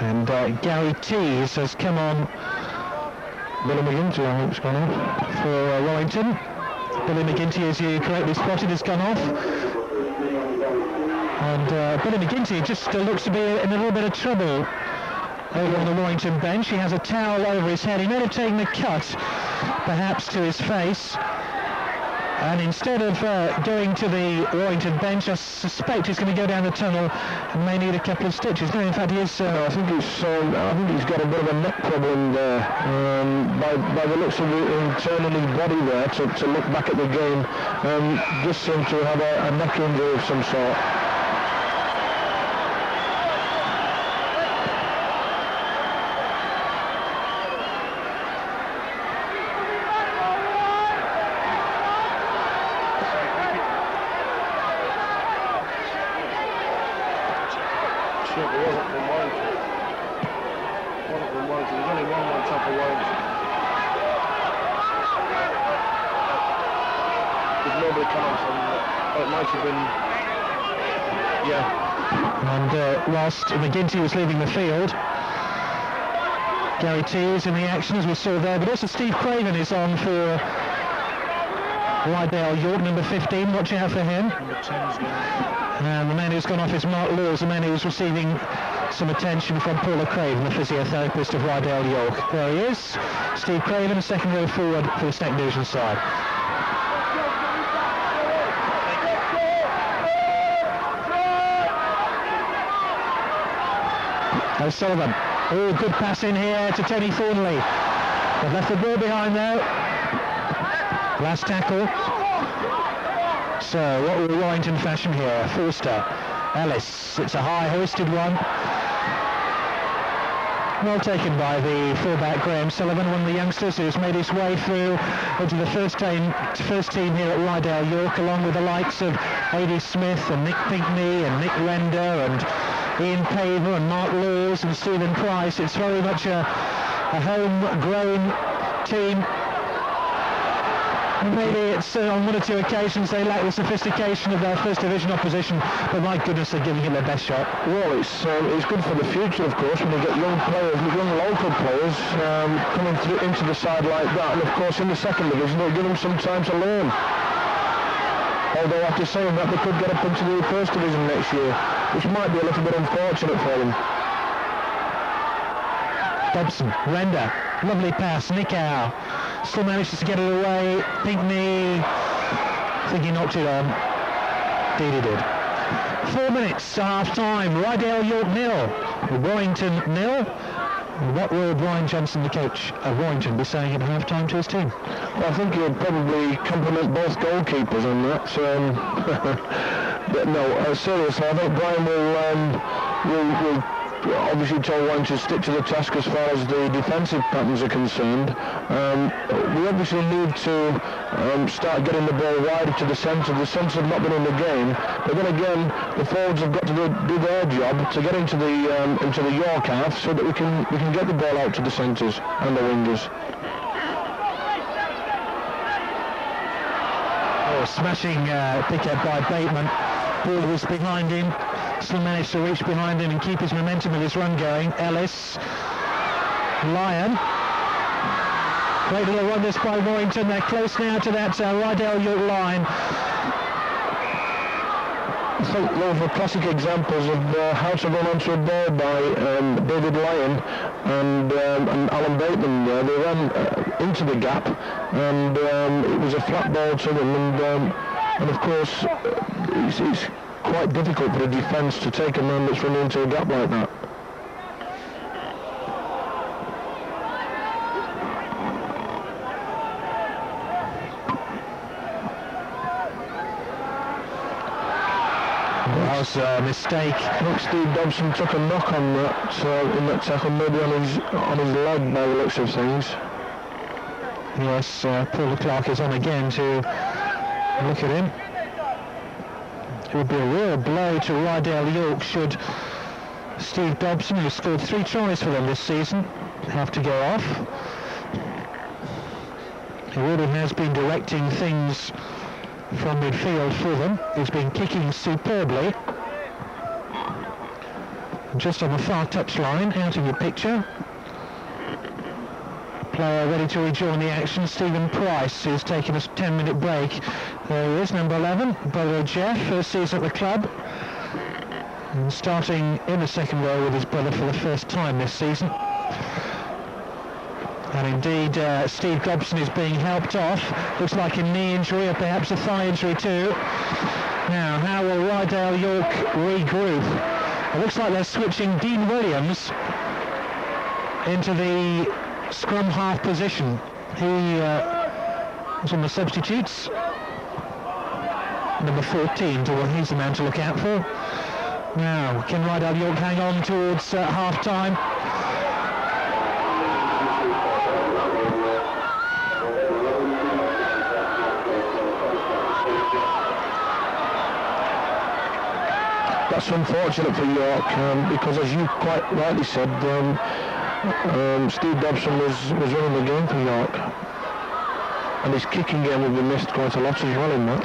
And Gary Tees has come on. Billy McGinty, I think, has gone off. For Warrington. Billy McGinty, as you correctly spotted, has gone off. And Billy McGinty just looks to be in a little bit of trouble over on the Warrington bench. He has a towel over his head. He may have taken a cut, perhaps, to his face. And instead of going to the Warrington bench, I suspect he's going to go down the tunnel and may need a couple of stitches. No, in fact, he is. I think he's got a bit of a neck problem there. By the looks of him turning his body there to look back at the game, just seemed to have a neck injury of some sort. Whilst McGinty was leaving the field, Gary Tees in the action, as we saw there, but also Steve Craven is on for Rydale York, number 15. Watch out for him. Number 10's gone. And the man who's gone off is Mark Laws, the man who's receiving some attention from Paula Craven, the physiotherapist of Rydale York. There he is, Steve Craven, a second row forward for the second division side. O'Sullivan. Oh, good pass in here to Tony Thornley. They've left the ball behind though. Last tackle. So what will Warrington fashion here? Forster. Ellis. It's a high hoisted one. Well taken by the fullback Graham Sullivan, one of the youngsters who's made his way through into the first team here at Rydale York, along with the likes of A.D. Smith and Nick Pinkney and Nick Render and Ian Paver and Mark Laws and Stephen Price. It's very much a home-grown team. Maybe it's on one or two occasions they lack the sophistication of their first division opposition, but my goodness, they're giving it their best shot. Well, it's good for the future, of course, when you get young players, young local players coming through into the side like that, and of course in the second division it'll give them some time to learn. Although after saying that, they could get up into the first division next year, which might be a little bit unfortunate for them. Dobson, Render, lovely pass, Nick Howe, still manages to get it away. Pinkney, I think he knocked it on. Indeed he did. 4 minutes to half time. Rydale York 0, Warrington 0. What will Brian Johnson, the coach of Warrington, be saying at half time to his team? Well, I think he'll probably compliment both goalkeepers on that. But no, seriously, I think Brian will obviously tell one to stick to the task as far as the defensive patterns are concerned. We obviously need to start getting the ball wider to the centre. The centre have not been in the game, but then again, the forwards have got to do their job to get into the York half so that we can get the ball out to the centres and the wingers. Oh, smashing pick-up by Bateman. Ball was behind him. Still managed to reach behind him and keep his momentum of his run going. Ellis. Lyon. Great little run this by Warrington. They're close now to that Rydale York line. I think those were classic examples of how to run onto a ball by David Lyon and Alan Bateman. They ran into the gap, and it was a flat ball to them, and of course it's quite difficult for the defence to take a man that's running into a gap like that. That was a mistake. Look, Steve Dobson took a knock on that in that tackle, maybe on his leg by the looks of things. Yes, Paul Clark is on again to look at him. It would be a real blow to Rydale York should Steve Dobson, who scored 3 tries for them this season, have to go off. He already has been directing things from midfield for them. He's been kicking superbly. Just on the far touchline, out of your picture. Player ready to rejoin the action, Stephen Price, who's taken a 10-minute break. There he is, number 11, brother Jeff, first season at the club. And starting in the second row with his brother for the first time this season. And indeed, Steve Dobson is being helped off. Looks like a knee injury or perhaps a thigh injury too. Now, how will Rydale York regroup? It looks like they're switching Dean Williams into the scrum half position. He was on the substitutes. Number 14, he's the man to look out for. Now, can Rydale York hang on towards half-time? That's unfortunate for York, because as you quite rightly said, Steve Dobson was running the game for York. And his kicking game will be missed quite a lot as well in that.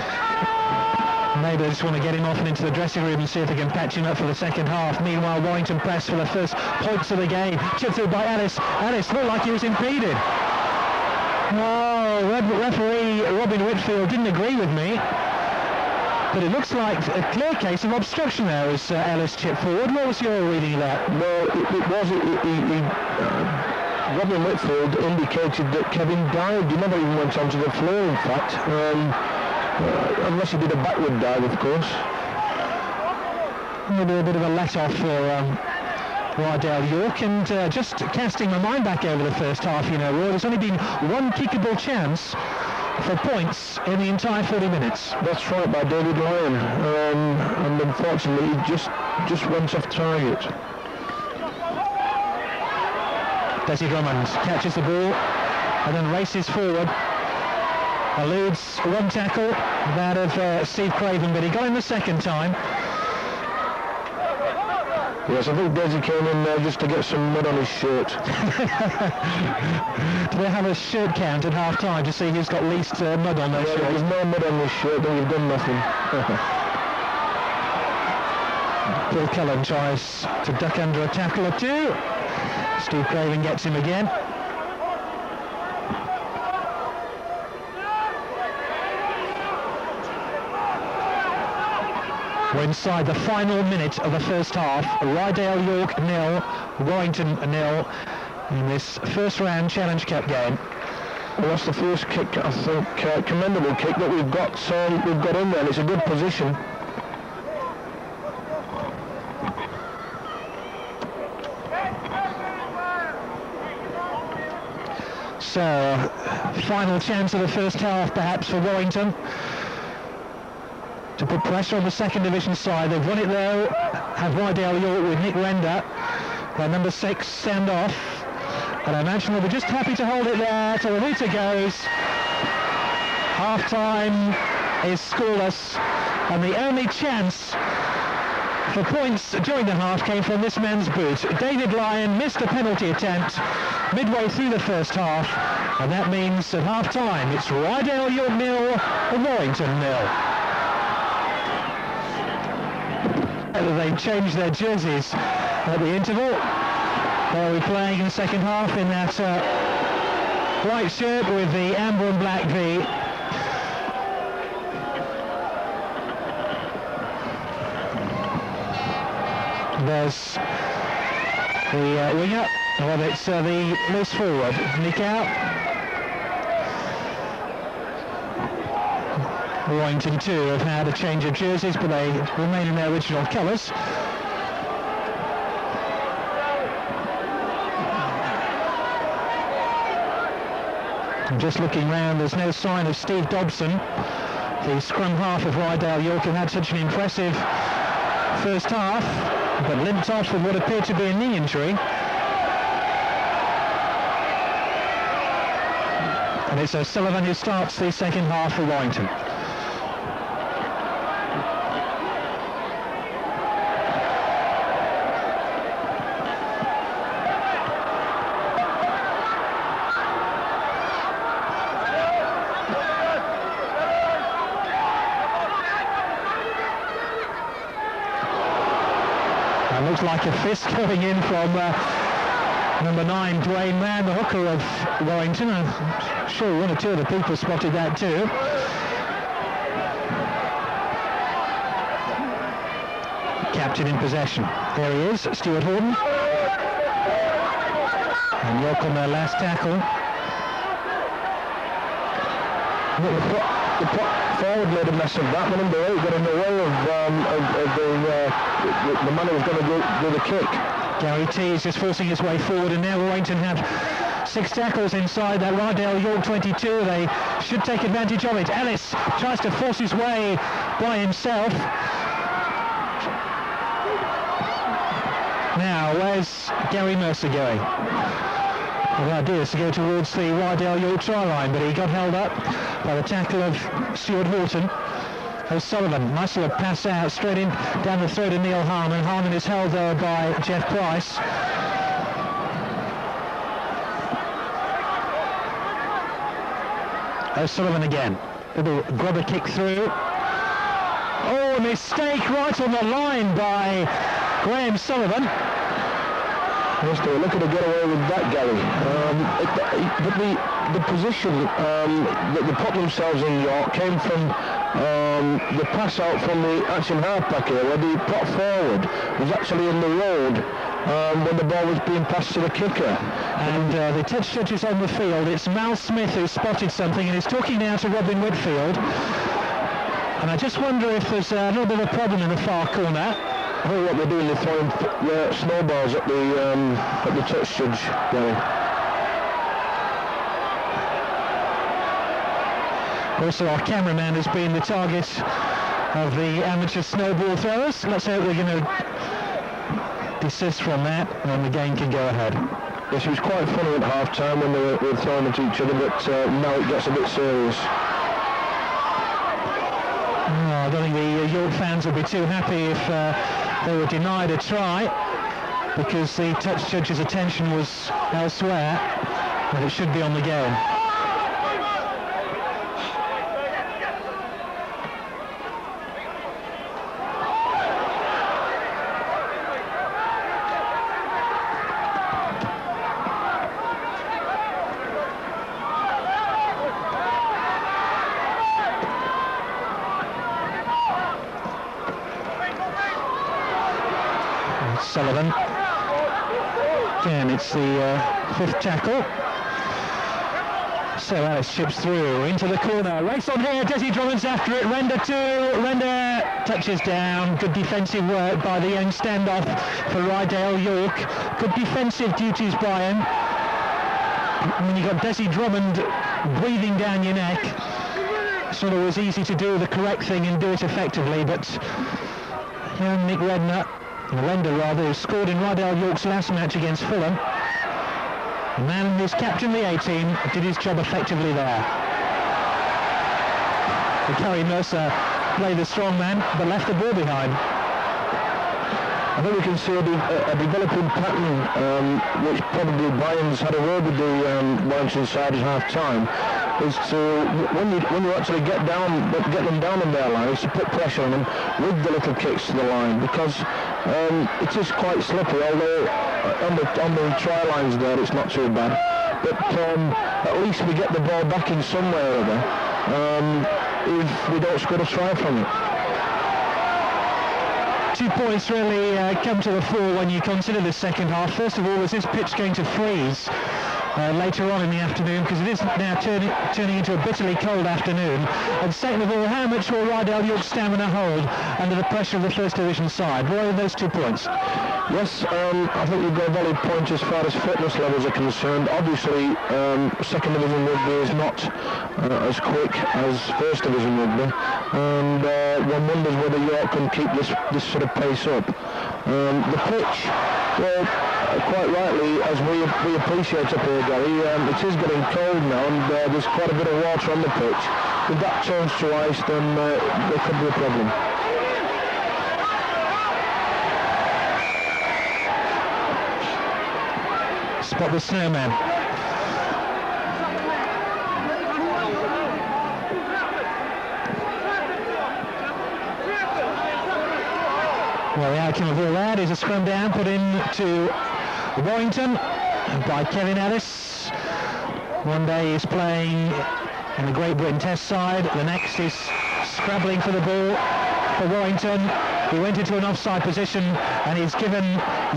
Maybe they just want to get him off and into the dressing room and see if they can patch him up for the second half. Meanwhile, Warrington press for the first points of the game. Chipped through by Ellis. Ellis looked like he was impeded. Oh, referee Robin Whitfield didn't agree with me. But it looks like a clear case of obstruction there as Ellis chipped forward. What was your reading of that? Well, it was. Robin Whitfield indicated that Kevin dived. He never even went onto the floor, in fact. Unless he did a backward dive, of course. Maybe a bit of a let-off for Rydale York, and just casting my mind back over the first half, Roy, there's only been one kickable chance for points in the entire 40 minutes. That's right, by David Lyon, and unfortunately he just went off target. Desi Drummond catches the ball and then races forward. Eludes one tackle, that of Steve Craven, but he got him the second time. Yes, I think Desi came in there just to get some mud on his shirt. Do they have a shirt count at half-time to see who's got least mud on their shirt? If there's no mud on his shirt, then you've done nothing. Paul Cullen tries to duck under a tackle or two. Steve Craven gets him again. We're inside the final minute of the first half. Rydale York 0, Warrington 0 in this first round Challenge Cup game. Well, that's the first kick, I think, commendable kick that we've got in there, and it's a good position. So, final chance of the first half perhaps for Warrington to put pressure on the second division side. They've won it though, have Rydale York with Nick Render, their number 6 stand off, and I imagine they'll be just happy to hold it there till the hooter goes. Half time is scoreless, and the only chance for points during the half came from this man's boot. David Lyon missed a penalty attempt midway through the first half, and that means at half time it's Rydale York 0 and Warrington 0. They changed their jerseys at the interval. They'll be playing in the second half in that white shirt with the amber and black V. There's the winger, well, it's the loose forward, Nick out. Warrington too have had a change of jerseys, but they remain in their original colours. And just looking round, there's no sign of Steve Dobson, the scrum half of Rydale York, who had such an impressive first half, but limped off with what appeared to be a knee injury. And it's Sullivan who starts the second half for Warrington. looks like a fist going in from number 9, Dwayne Mann, the hooker of Warrington. I'm sure one or two of the people spotted that too. Captain in possession. There he is, Stuart Horton. And York on their last tackle. The forward made a mess of that. The number 8 got in the way of the man who was going to do the kick. Gary T is just forcing his way forward, and now Warrington have 6 tackles inside that Rydale York 22. They should take advantage of it. Ellis tries to force his way by himself. Now, where's Gary Mercer going? Well, the idea is to go towards the Rydale York try line, but he got held up by the tackle of Stuart Horton. O'Sullivan, nice little pass out, straight in down the throat of Neil Harmon. Harmon is held there by Jeff Price. O'Sullivan again. Little grubber kick through. Oh, a mistake right on the line by Graham Sullivan. Yes, they were looking to get away with that, Gary. But the position that they put themselves in, York, came from the pass out from the action halfback here, where the prop forward was actually in the road when the ball was being passed to the kicker. And the touch judge is on the field. It's Mal Smith who spotted something and is talking now to Robin Whitfield. And I just wonder if there's a little bit of a problem in the far corner. I think what they're doing, they're throwing snowballs at the touch judge, Gary. Also, our cameraman has been the target of the amateur snowball throwers. Let's hope they're going to desist from that, and then the game can go ahead. Yes, it was quite funny at half-time when they were throwing at each other, but now it gets a bit serious. I don't think the York fans will be too happy if they were denied a try, because the touch judge's attention was elsewhere, but it should be on the game. Sullivan. Again, it's the 5th tackle. So Alice chips through into the corner. Race on here. Desi Drummond's after it. Render 2. Render touches down. Good defensive work by the young standoff for Rydale York. Good defensive duties by him. When you've got Desi Drummond breathing down your neck, it's not always easy to do the correct thing and do it effectively, but young Nick Render, who scored in Rydale York's last match against Fulham. The man who's captained the A-team did his job effectively there. Gary Mercer played the strong man, but left the ball behind. I think we can see a developing pattern, which probably Brian's had a word with the Warrington side at half-time, is to, when you actually get them down on their line, is to put pressure on them with the little kicks to the line, because it is quite slippery, although on the try lines there it's not too bad. But at least we get the ball back in some way or other if we don't score a try from it. 2 points really come to the fore when you consider the second half. First of all, is this pitch going to freeze later on in the afternoon, because it is now turning into a bitterly cold afternoon? And second of all, how much will Rydale York's stamina hold under the pressure of the First Division side? What are those 2 points? Yes, I think you've got a valid point as far as fitness levels are concerned. Obviously, Second Division rugby is not as quick as First Division rugby, and one wonders whether York can keep this sort of pace up. The pitch, well, quite rightly, as we appreciate up here, Gary, it is getting cold now, and there's quite a bit of water on the pitch. If that turns to ice, then there could be a problem. Spot the snowman. Well, the outcome of all that is a scrum down put in to Warrington by Kevin Ellis. One day he's playing in the Great Britain Test side, the next is scrabbling for the ball for Warrington. He went into an offside position and he's given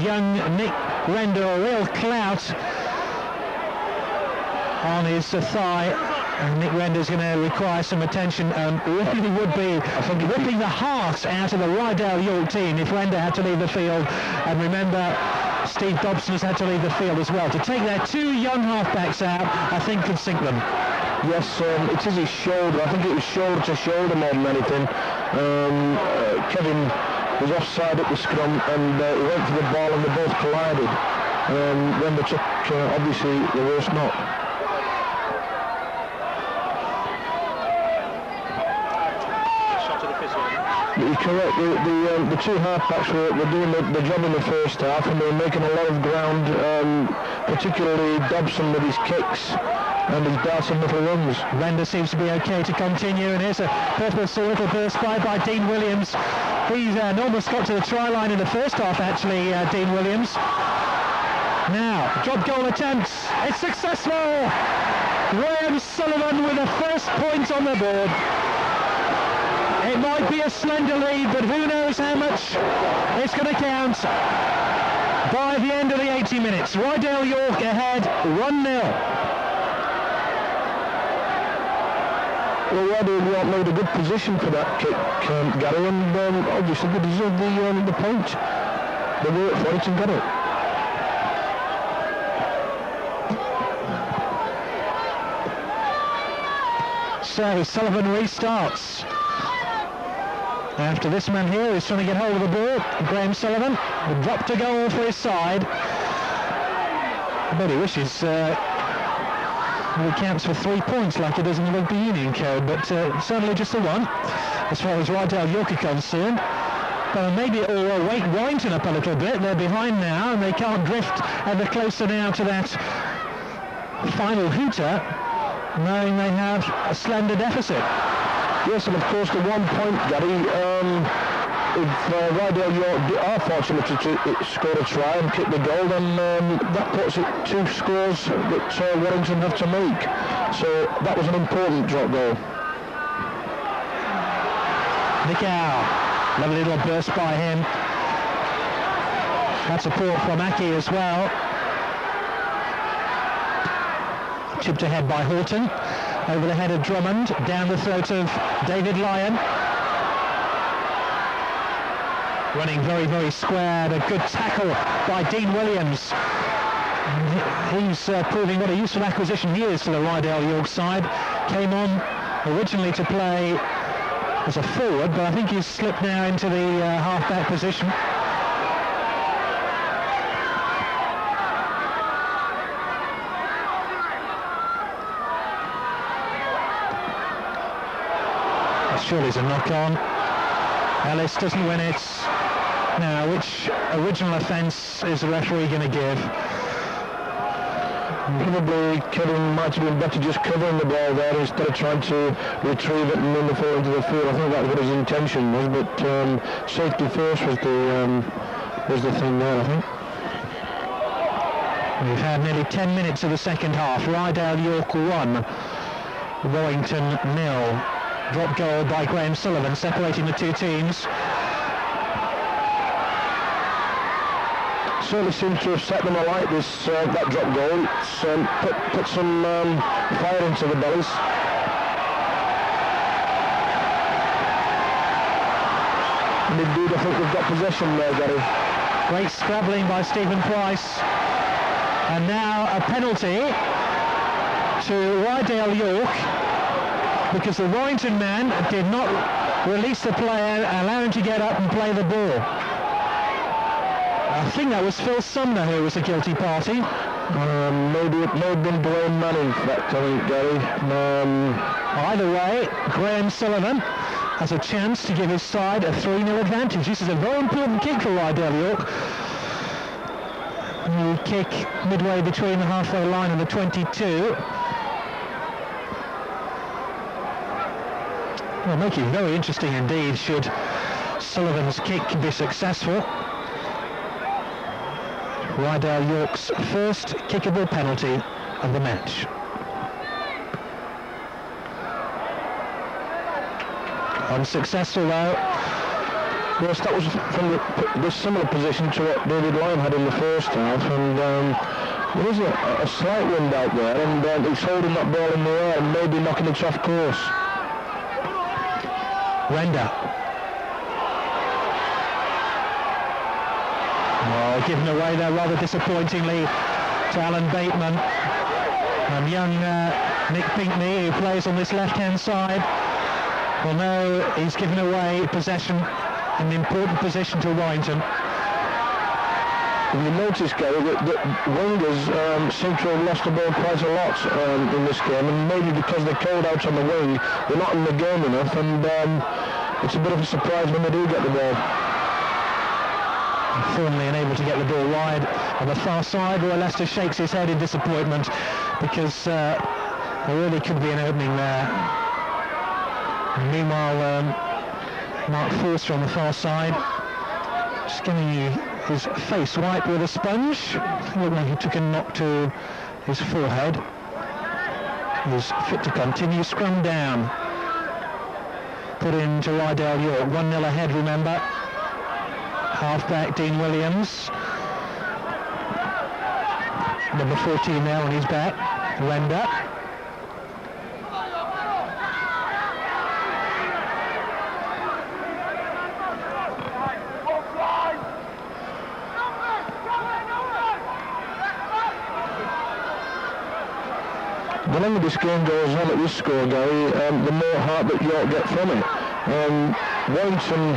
young Nick Render a real clout on his thigh. And Nick Render's going to require some attention. Really would be ripping the heart out of the Rydell York team if Render had to leave the field. And remember, Steve Dobson has had to leave the field as well. To take their two young halfbacks out, I think could sink them. Yes, it is his shoulder. I think it was shoulder to shoulder more than anything. Kevin was offside at the scrum and he went for the ball and they both collided. Render took obviously the worst knock. You're correct. The two halfbacks were doing the job in the first half and they were making a lot of ground, particularly Dobson with his kicks and his dancing little runs. Render seems to be okay to continue, and here's a purposeful little burst by Dean Williams. He's almost got to the try line in the first half, actually, Dean Williams. Now, drop goal attempt. It's successful! Graham Sullivan with the first point on the board. It might be a slender lead, but who knows how much it's going to count by the end of the 80 minutes. Rydell York ahead, 1-0. Well, Rydell York made a good position for that kick, Gary, and obviously they deserved the point. They worked for it and got it. So Sullivan restarts. After this man here is trying to get hold of the ball, Graham Sullivan will drop to goal for his side. But he wishes he counts for 3 points like it does in the Rugby Union Code, but certainly just the one as far as Rydell York are concerned. Maybe it will wake Warrington up a little bit. They're behind now and they can't drift ever closer now to that final hooter, knowing they have a slender deficit. Yes, and of course the 1 point, Gary, if Rydell York are fortunate to score a try and kick the goal, then that puts it 2 scores that Warrington have to make. So that was an important drop goal. Nick Howe, lovely little burst by him. That's support from Aki as well. Chipped ahead by Horton. Over the head of Drummond, down the throat of David Lyon. Running very, very squared. A good tackle by Dean Williams. He's proving what a useful acquisition he is for the Rydell York side. Came on originally to play as a forward, but I think he's slipped now into the half-back position. Surely it's a knock-on. Ellis doesn't win it. Now, which original offence is the referee going to give? Probably Kevin might have been better just covering the ball there instead of trying to retrieve it and run the ball into the field. I think that's what his intention was, but safety first was the thing there, I think. We've had nearly 10 minutes of the second half. Rydell York 1, Warrington 0. Drop goal by Graham Sullivan, separating the two teams. Certainly seems to have set them alight, that drop goal. It's put some fire into the bellies. And indeed, I think we've got possession there, Gary. Great scrabbling by Stephen Price. And now a penalty to Rydell York, because the Warrington man did not release the player, allow him to get up and play the ball. I think that was Phil Sumner who was the guilty party. Maybe it may have been Dwayne Manning, I think, Gary. Either way, Graham Sullivan has a chance to give his side a 3-0 advantage. This is a very important kick for Rydell York. The kick midway between the halfway line and the 22. Will make it very interesting indeed should Sullivan's kick can be successful. Rydell York's first kickable penalty of the match. Unsuccessful though. Yes, that was from the similar position to what David Lyon had in the first half, and there is a slight wind out there, and he's holding that ball in the air and maybe knocking it off course. Render. Oh, given away there rather disappointingly to Alan Bateman. And young Nick Pinkney, who plays on this left-hand side, well, no, he's given away possession, an important position to Warrington. You notice, Gary, that wingers seem to have lost the ball quite a lot in this game, and maybe because they're called out on the wing, they're not in the game enough, and it's a bit of a surprise when they do get the ball. Firmly unable to get the ball wide on the far side. Roy Lester shakes his head in disappointment because there really could be an opening there. Meanwhile, Mark Forster on the far side, just getting his face wiped with a sponge. Looked like he took a knock to his forehead. He's fit to continue. Scrum down. Put into Rydell York. 1-0 ahead, remember. Half-back Dean Williams. Number 14 now on his back. Render. The longer this game goes on at this score, Gary, the more heart that York get from it. Warrington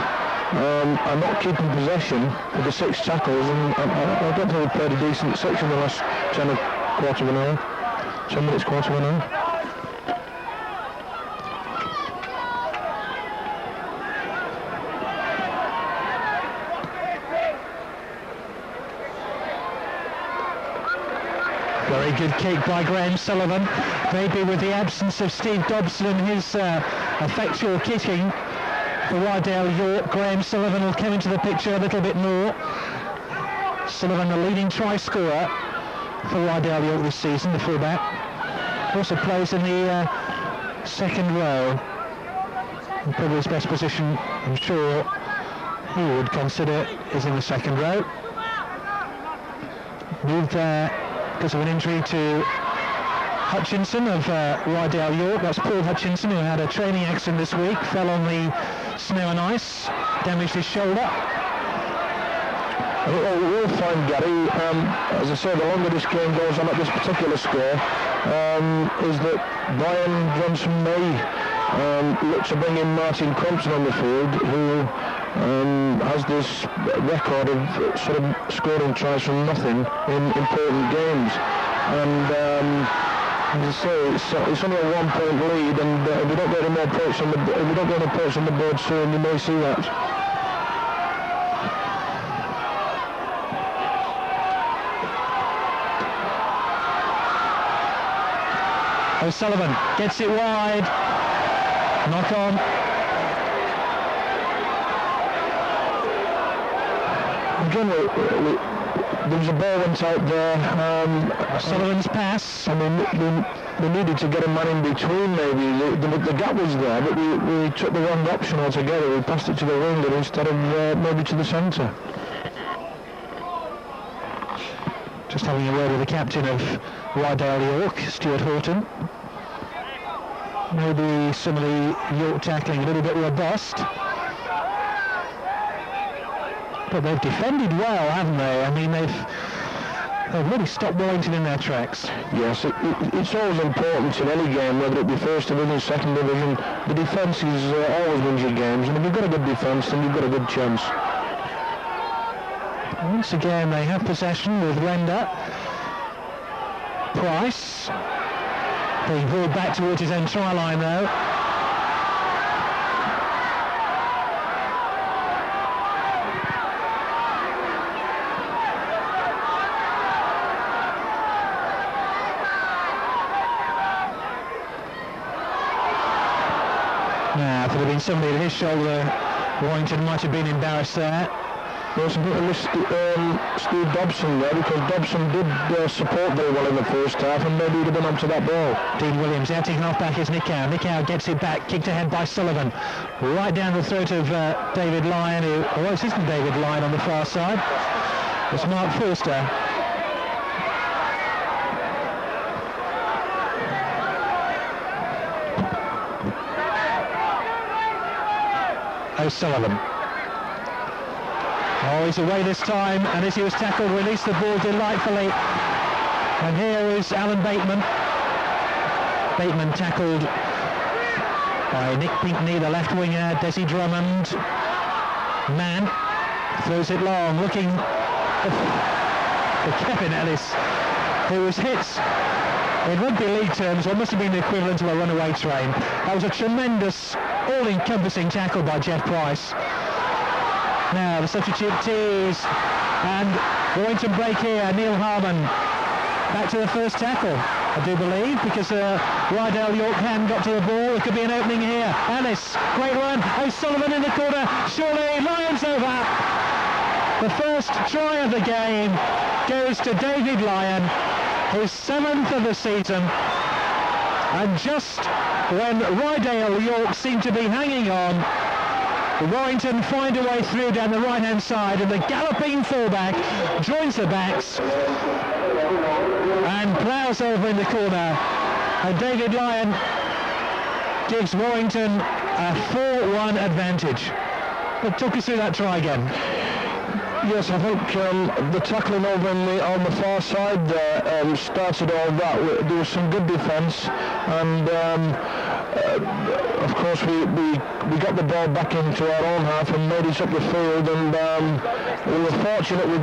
are not keeping possession with the 6 tackles, and I don't think they've played a decent 6 in the last 10 minutes, quarter of an hour. Very good kick by Graham Sullivan. Maybe with the absence of Steve Dobson and his effectual kicking for Rydell York, Graham Sullivan will come into the picture a little bit more. Sullivan, the leading try scorer for Rydell York this season, the fullback. Also plays in the second row. And probably his best position, I'm sure he would consider, is in the second row. Moved there because of an injury to Hutchinson of Rydell York. That's Paul Hutchinson, who had a training accident this week, fell on the snow and ice, damaged his shoulder. We'll find, Gary, as I say, the longer this game goes on at this particular score, is that Brian Johnson may look to bring in Martin Crompton on the field, who has this record of sort of scoring tries from nothing in important games. And as I say, it's only a 1-point lead, and if we don't get any more points on the board soon, you may see that. O'Sullivan gets it wide. Knock on. Again, there was a ball went out there. Sullivan's pass. I mean, we needed to get a man in between maybe. The gap was there, but we took the wrong option altogether. We passed it to the winger instead of maybe to the centre. Just having a word with the captain of Rydell York, Stuart Horton. Maybe some of the York tackling a little bit robust. But they've defended well, haven't they? I mean, they've really stopped Warrington in their tracks. Yes, it's always important in any game, whether it be first division, second division. The defence is always wins your games, and if you've got a good defence, then you've got a good chance. Once again, they have possession with Render. Price being pulled back towards his own try line, though. Now, if there had been somebody at his shoulder Warrington might have been embarrassed there. There's a bit of Steve Dobson there, because Dobson did support very well in the first half, and maybe he'd have been onto that ball. Dean Williams outing half back is Nicow. Nicow gets it back, kicked ahead by Sullivan. Right down the throat of David Lyon, who, well, it isn't David Lyon on the far side. It's Mark Forster. O'Sullivan. Oh, he's away this time, and as he was tackled, released the ball delightfully. And here is Alan Bateman. Bateman tackled by Nick Pinkney, the left winger. Desi Drummond. Mann throws it long, looking for Kevin Ellis, who was hit in rugby league terms what must have been the equivalent of a runaway train. That was a tremendous, all-encompassing tackle by Jeff Price. Now the substitute tees, and Warrington break here. Neil Harmon back to the first tackle, I do believe, because Rydell York hand got to the ball. There could be an opening here. Ellis, great run. O'Sullivan in the corner. Surely Lions over. The first try of the game goes to David Lyon, his 7th of the season. And just when Rydell York seemed to be hanging on, Warrington find a way through down the right-hand side, and the galloping fullback joins the backs and ploughs over in the corner. And David Lyon gives Warrington a 4-1 advantage. But talk us through that try again. Yes, I think the tackling over on the far side there started all that. There was some good defence, and of course we got the ball back into our own half and made it up the field, and we were fortunate with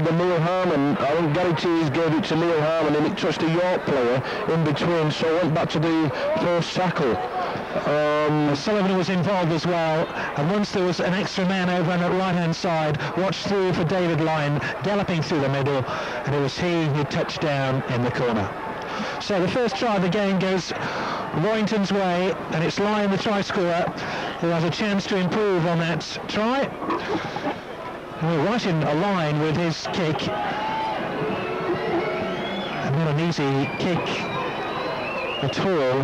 the Neil Harmon. I think Gary Tees gave it to Neil Harmon, and it touched a York player in between, so went back to the first tackle. Sullivan was involved as well, and once there was an extra man over on the right-hand side, watched through for David Lyon, galloping through the middle, and it was he who touched down in the corner. So the first try of the game goes Warrington's way, and it's Lyon, the try scorer, who has a chance to improve on that try. And we're right in a line with his kick. And not an easy kick at all.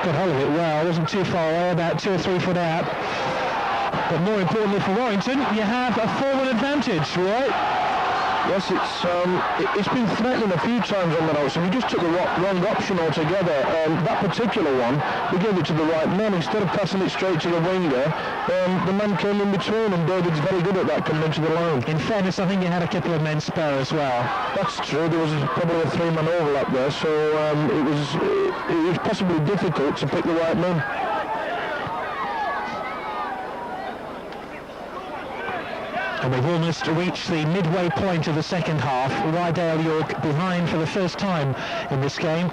Got hold of it well, wasn't too far away, about 2 or 3 foot out. But more importantly for Warrington, you have a forward advantage, right? Yes, it's been threatening a few times on the notes, and we just took the wrong option altogether. That particular one, we gave it to the right man. Instead of passing it straight to the winger, the man came in between, and David's very good at that, coming into the line. In fairness, I think you had a couple of men spare as well. That's true. There was probably a 3-man overlap there, so it was possibly difficult to pick the right man. And we've almost reached the midway point of the second half. Rydell York behind for the first time in this game.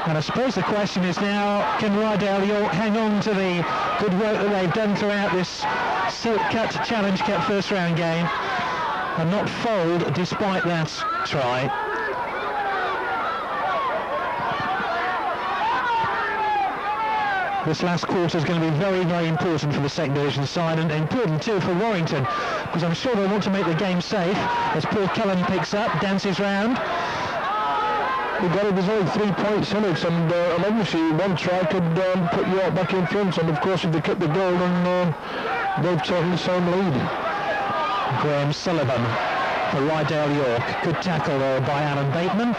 And I suppose the question is now, can Rydell York hang on to the good work that they've done throughout this Silk Cut Challenge Cup first round game and not fold despite that try? This last quarter is going to be very, very important for the second division side, and important too for Warrington, because I'm sure they want to make the game safe as Paul Cullen picks up, dances round. There's only 3 points in it, and obviously one try could put York back in front, and of course if they kick the goal, then they've taken the same lead. Graham Sullivan for Rydell York. Good tackle there by Alan Bateman.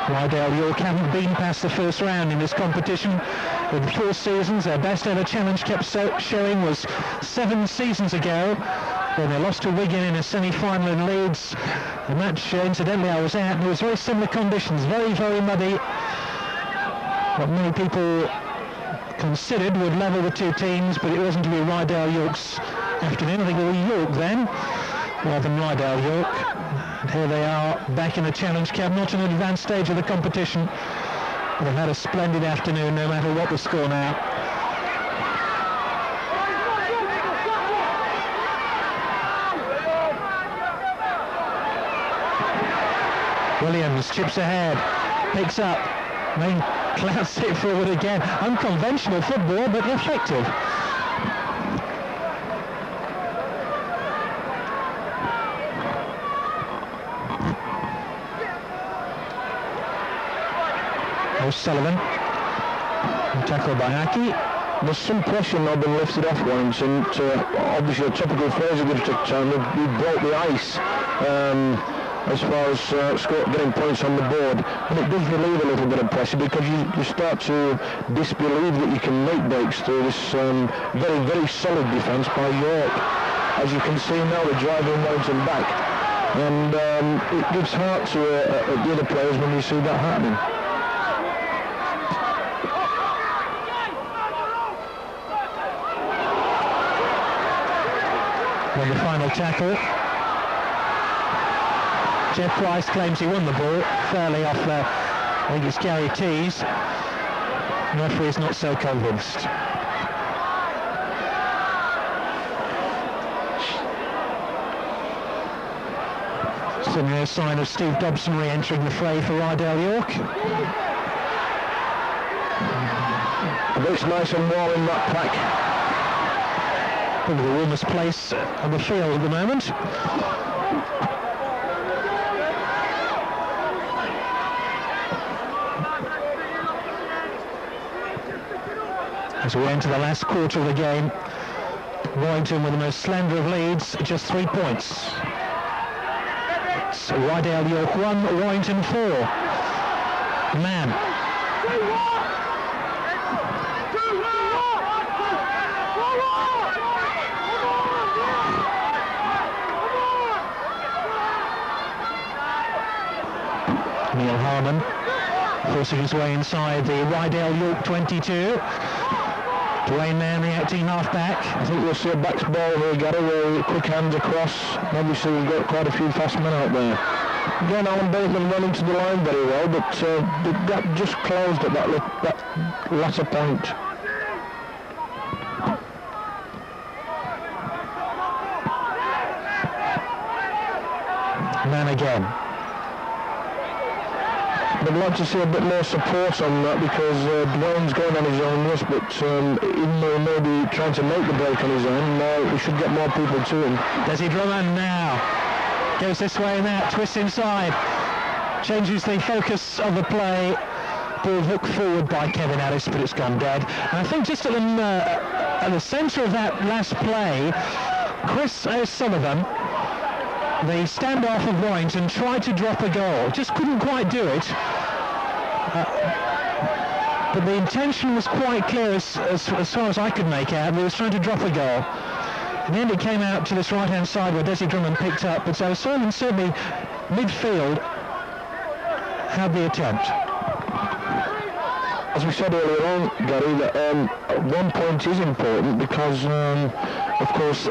Rydell York haven't been past the first round in this competition in 4 seasons. Their best ever Challenge Cup showing was 7 seasons ago, when they lost to Wigan in a semi-final in Leeds. The match, incidentally, I was at, and it was very similar conditions, very, very muddy. What many people considered would level the 2 teams, but it wasn't to be Rydell York's afternoon. I think it was York then, rather than Rydell York. And here they are back in the Challenge Cup, not an advanced stage of the competition. They've had a splendid afternoon, no matter what the score now. Williams chips ahead, picks up, then clouts it forward again. Unconventional football, but effective. O'Sullivan, tackled by Aki. There's some pressure now been lifted off Warrington to, obviously a topical phrase we took time, we broke the ice as far as getting points on the board, and it does relieve a little bit of pressure because you start to disbelieve that you can make breaks through this very, very solid defence by York. As you can see now, they're driving Warrington back, and it gives heart to the other players when you see that happening. On the final tackle, Jeff Price claims he won the ball fairly off, I think it's Gary Tees. The referee is not so convinced. Similar sign of Steve Dobson re-entering the fray for Rydell York. But it's nice and warm in that pack. Probably the warmest place on the field at the moment. As we enter the last quarter of the game, Warrington with the most slender of leads, just 3 points. It's Rydell York 1, Warrington 4. Man. Neil Harmon forcing his way inside the Rydell York 22. Dwayne Mann, the acting half-back. I think we'll see a back's ball here, Gary, where quick hands across. Obviously we've got quite a few fast men out there. Again, Alan Bateman running to the line very well, but the gap just closed at that latter point. Man again. I'd like to see a bit more support on that because Dwayne's going on his own risk, but even though he may be trying to make the break on his own, we should get more people to him. Desi Drummond now goes this way and that, twists inside, changes the focus of the play. Ball hooked forward by Kevin Ellis, but it's gone dead. And I think just at the centre of that last play, Chris O'Sullivan, the standoff of Warrington, tried to drop a goal, just couldn't quite do it. But the intention was quite clear as far as I could make out. He was trying to drop a goal. In the end it came out to this right-hand side where Desi Drummond picked up, but so Simon certainly, midfield, had the attempt. As we said earlier on, Gary, that 1 point is important because, of course,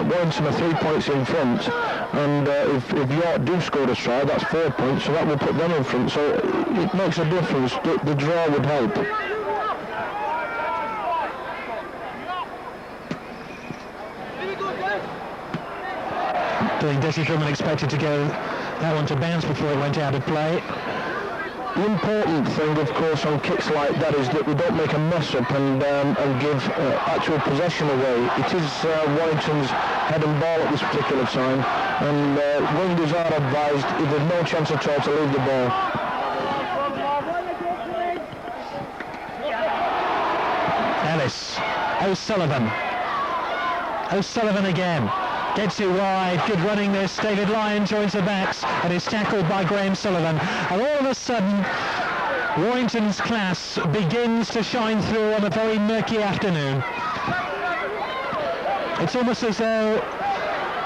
Warrington are 3 points in front, and if York do score a try, that's 4 points, so that will put them in front. So it makes a difference. The draw would help. I think Desi Drummond expected to go that one to bounce before it went out of play. The important thing, of course, on kicks like that is that we don't make a mess up and give actual possession away. It is Warrington's head and ball at this particular time, and wingers are advised, if there's no chance at all, to leave the ball. Ellis, O'Sullivan again. Gets it wide, good running this. David Lyon joins the backs and is tackled by Graham Sullivan. And all of a sudden, Warrington's class begins to shine through on a very murky afternoon. It's almost as though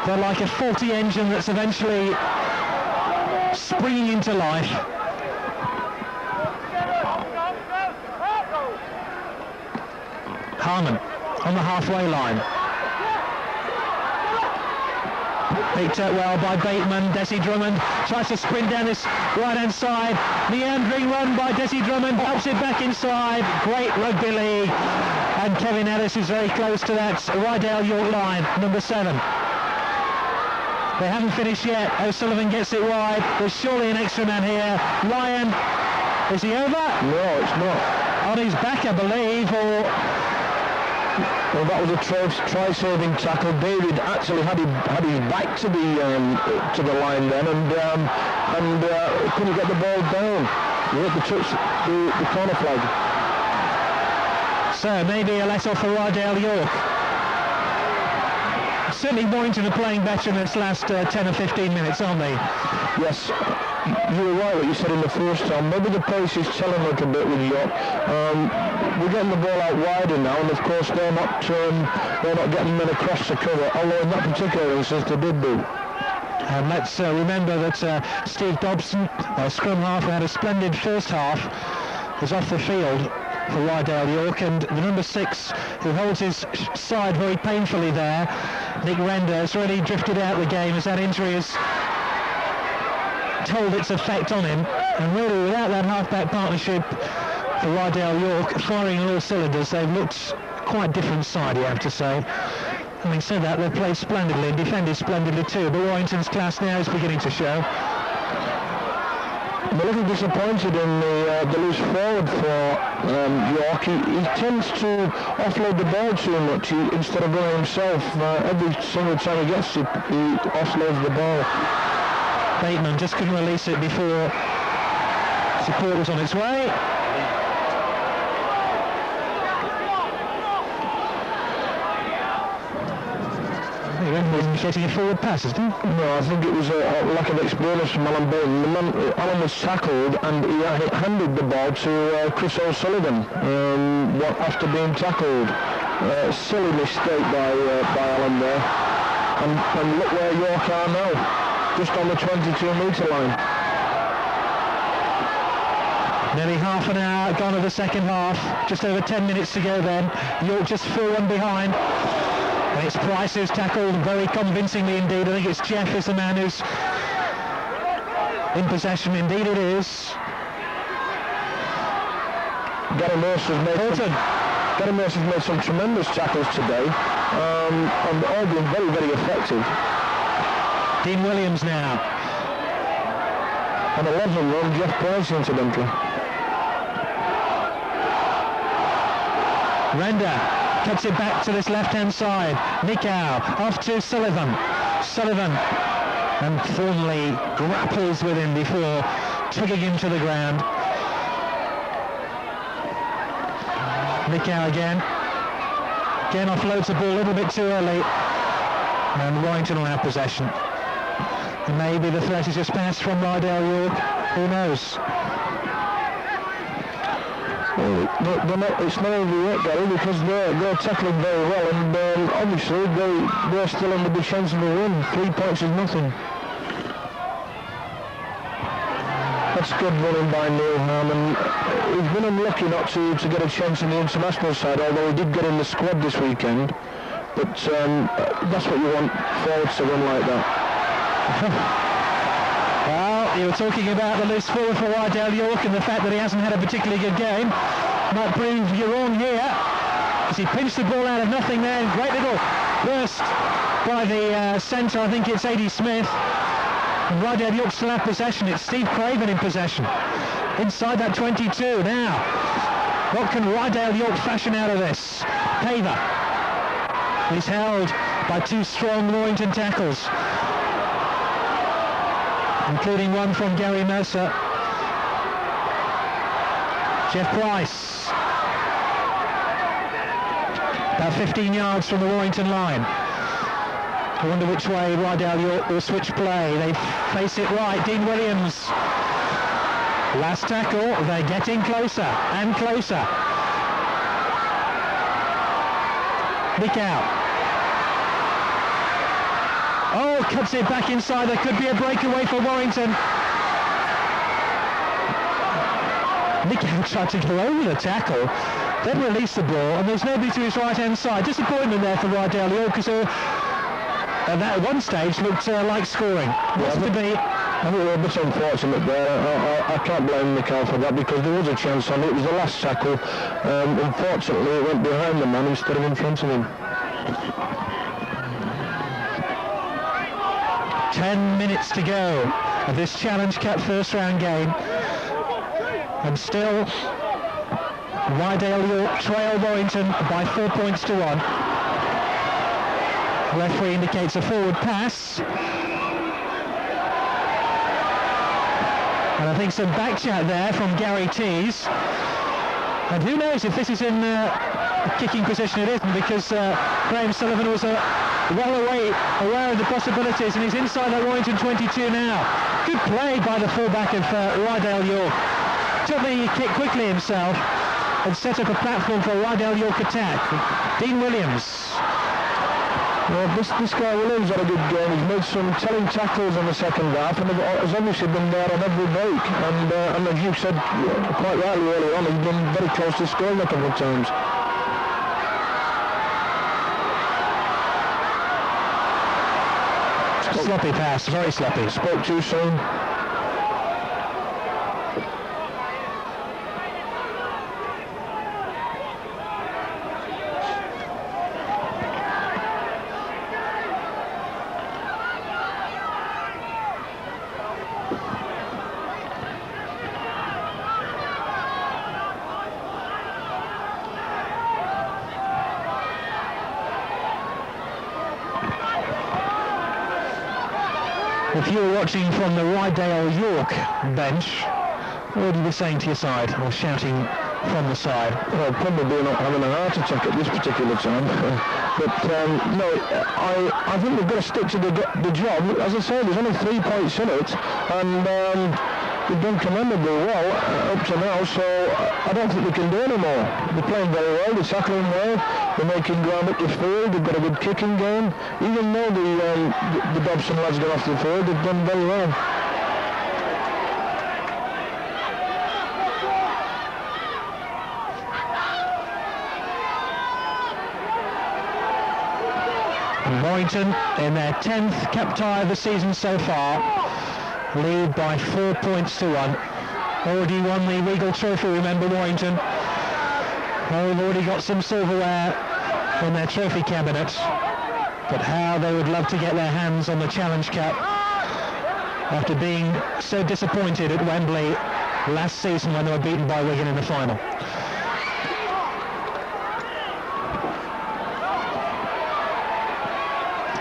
they're like a faulty engine that's eventually springing into life. Harmon on the halfway line. Picked up well by Bateman. Desi Drummond tries to sprint down this right-hand side. Meandering run by Desi Drummond, helps it back inside. Great rugby league. And Kevin Ellis is very close to that Rydell York line, number 7. They haven't finished yet. O'Sullivan gets it wide. There's surely an extra man here. Ryan, is he over? No, it's not. On his back, I believe, or... Well, that was a try-saving tackle. David actually had his back to the line then, and couldn't get the ball down. He had to touch the corner flag. So maybe a let off for Rydale York. Certainly Warrington are playing better in this last 10 or 15 minutes, aren't they? Yes, you were right what you said in the first time. Maybe the pace is telling a little bit with York. We're getting the ball out wider now, and of course they're not getting men across the cover, although in that particular instance they did do. And let's remember that Steve Dobson, our scrum half, who had a splendid first half, is off the field for Rydale York, and the number 6 who holds his side very painfully there, Nick Render, has really drifted out of the game as that injury has told its effect on him. And really, without that half-back partnership for Rydale York firing on all cylinders, they've looked quite a different side, you have to say. Having said that, they've played splendidly and defended splendidly too, but Warrington's class now is beginning to show. I'm a little disappointed in the loose forward for York. He tends to offload the ball too much instead of running himself. Every single time he gets it, he offloads the ball. Bateman just couldn't release it before support was on its way. He wasn't getting a forward pass, isn't he? No, I think it was a lack of experience from Alan Bateman. Alan was tackled and he handed the ball to Chris O'Sullivan after being tackled. Silly mistake by Alan there. And look where York are now, just on the 22-metre line. Nearly half an hour gone of the second half, just over 10 minutes to go then. York just 4-1 behind. And it's Price who's tackled very convincingly indeed. I think it's Jeff is the man who's in possession. Indeed it is. Gary Mercer's made some tremendous tackles today, and all been very, very effective. Dean Williams now. And 11 run, Jeff Price incidentally. Render cuts it back to this left-hand side. Nicow off to Sullivan. Sullivan and Thornley grapples with him before tugging him to the ground. Nicow again offloads the ball a little bit too early, and Warrington will have possession. And maybe the threat is just passed from Rydale York. Who knows? Well, it's not over yet, Gary, because they're tackling very well, and obviously they're still on the good chance of a win. 3 points is nothing. That's good running by Neil Harmon. He's been unlucky not to get a chance in the international side, although he did get in the squad this weekend. But that's what you want forwards to run like that. Well, you were talking about the loose forward for Rydale York and the fact that he hasn't had a particularly good game. Might prove you're wrong here, as he pinched the ball out of nothing there. Great little burst by the centre. I think it's A.D. Smith. And Rydale York still have possession. It's Steve Craven in possession. Inside that 22 now. What can Rydale York fashion out of this? Paver. He's held by 2 strong Warrington tackles, including one from Gary Mercer. Jeff Price. About 15 yards from the Warrington line. I wonder which way Rydale York will switch play. They face it right. Dean Williams. Last tackle. They're getting closer and closer. Nicow. Oh, cuts it back inside. There could be a breakaway for Warrington. Nicow tried to go over the tackle, then release the ball, and there's nobody to his right-hand side. Disappointment there for Rydale York, because at that one stage looked like scoring. What's to be? I think we're a bit unfortunate there. I can't blame Nicow for that, because there was a chance on it. It was the last tackle. Unfortunately, it went behind the man instead of in front of him. 10 minutes to go of this Challenge Cup first round game, and still Rydale York trail Warrington by 4 points to 1. The referee indicates a forward pass, and I think some back chat there from Gary Tees, and who knows if this is in kicking position. It isn't, because Graham Sullivan was well aware of the possibilities, and he's inside that Warrington 22 now. Good play by the fullback of Rydale York. Took the kick quickly himself and set up a platform for a Rydale York attack. Dean Williams. Well, this guy Williams had a good game. He's made some telling tackles in the second half, and has obviously been there on every break. And as you said quite rightly earlier on, he's been very close to scoring a couple of times. Sloppy pass, very sloppy. Spoke too soon. If you were watching from the Rydale York bench, what would you be saying to your side, or shouting from the side? Well, probably not having a heart attack at this particular time. But no, I think we've got to stick to the job. As I say, there's only 3 points in it, and we've done commendably well up to now, so I don't think we can do any more. They're playing very well, they're tackling well, they're making ground up the field, they've got a good kicking game. Even though the Dobson lads got off the field, they've done very well. And Warrington, in their 10th cup tie of the season so far, lead by 4 points to 1. Already won the Regal Trophy, remember, Warrington. They've already got some silverware in their trophy cabinet, but how they would love to get their hands on the Challenge Cup after being so disappointed at Wembley last season when they were beaten by Wigan in the final.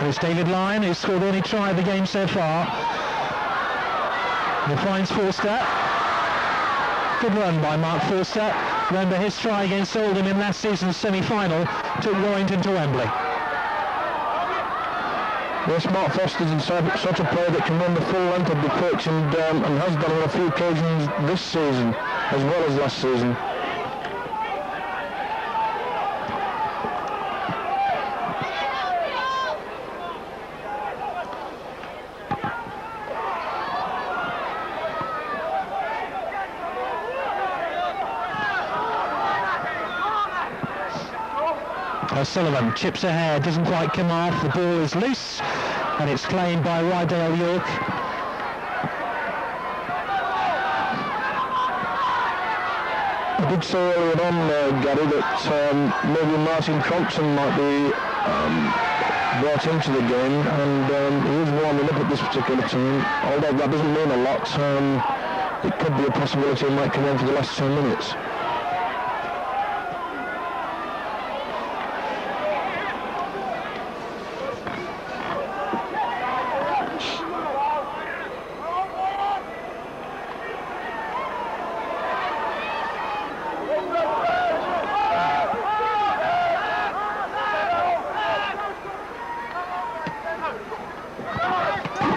There's David Lyon, who's scored the only try of the game so far. He finds Forster. Good run by Mark Forster. Remember, his try against Oldham in last season's semi-final took Warrington to Wembley. Yes, Mark Foster's in such a player that can run the full length of the pitch, and has done on a few occasions this season as well as last season. Sullivan chips ahead, doesn't quite come off, the ball is loose, and it's claimed by Rydale York. I did say earlier on, Gary, that maybe Martin Crompton might be brought into the game, and he is warming up at this particular time. Although that doesn't mean a lot, it could be a possibility he might come in for the last 10 minutes.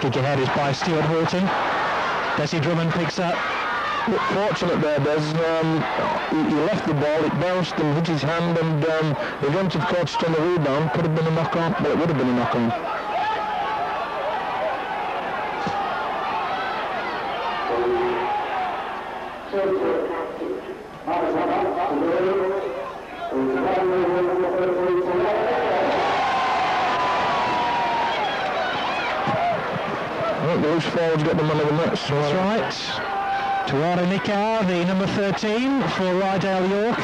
Kick ahead is by Stuart Horton. Desi Drummond picks up. Fortunate there, Des. He left the ball, it bounced and hit his hand, and the event of course on the rebound could have been a knock-on, but it would have been a knock-on. The loose forwards get the man of the match. That's right. Tuara Nikar, the number 13 for Rydale York.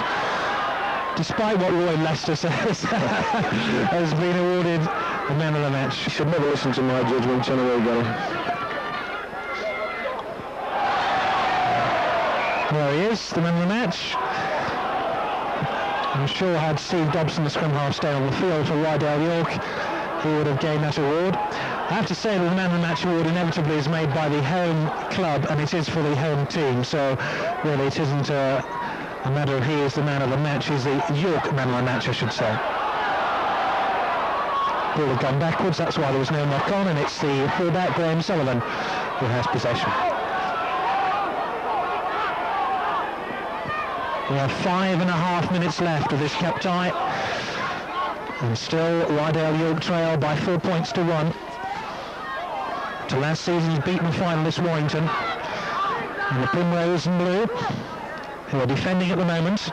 despite what Roy Lester says, has been awarded the man of the match. You should never listen to my judgment anyway, Gary. There he is, the man of the match. I'm sure had Steve Dobson, the scrum half, stayed on the field for Rydal York, he would have gained that award. I have to say that the man of the match award inevitably is made by the home club, and it is for the home team, so really it isn't a matter of he is the man of the match, he's the York man of the match, I should say. Ball had gone backwards, that's why there was no knock on, and it's the fullback Graham Sullivan who has possession. We have 5.5 minutes left of this cup tie, and still Rydal York trail by 4 points to 1 to last season's beaten finalist Warrington, and the Primrose and Blue, who are defending at the moment.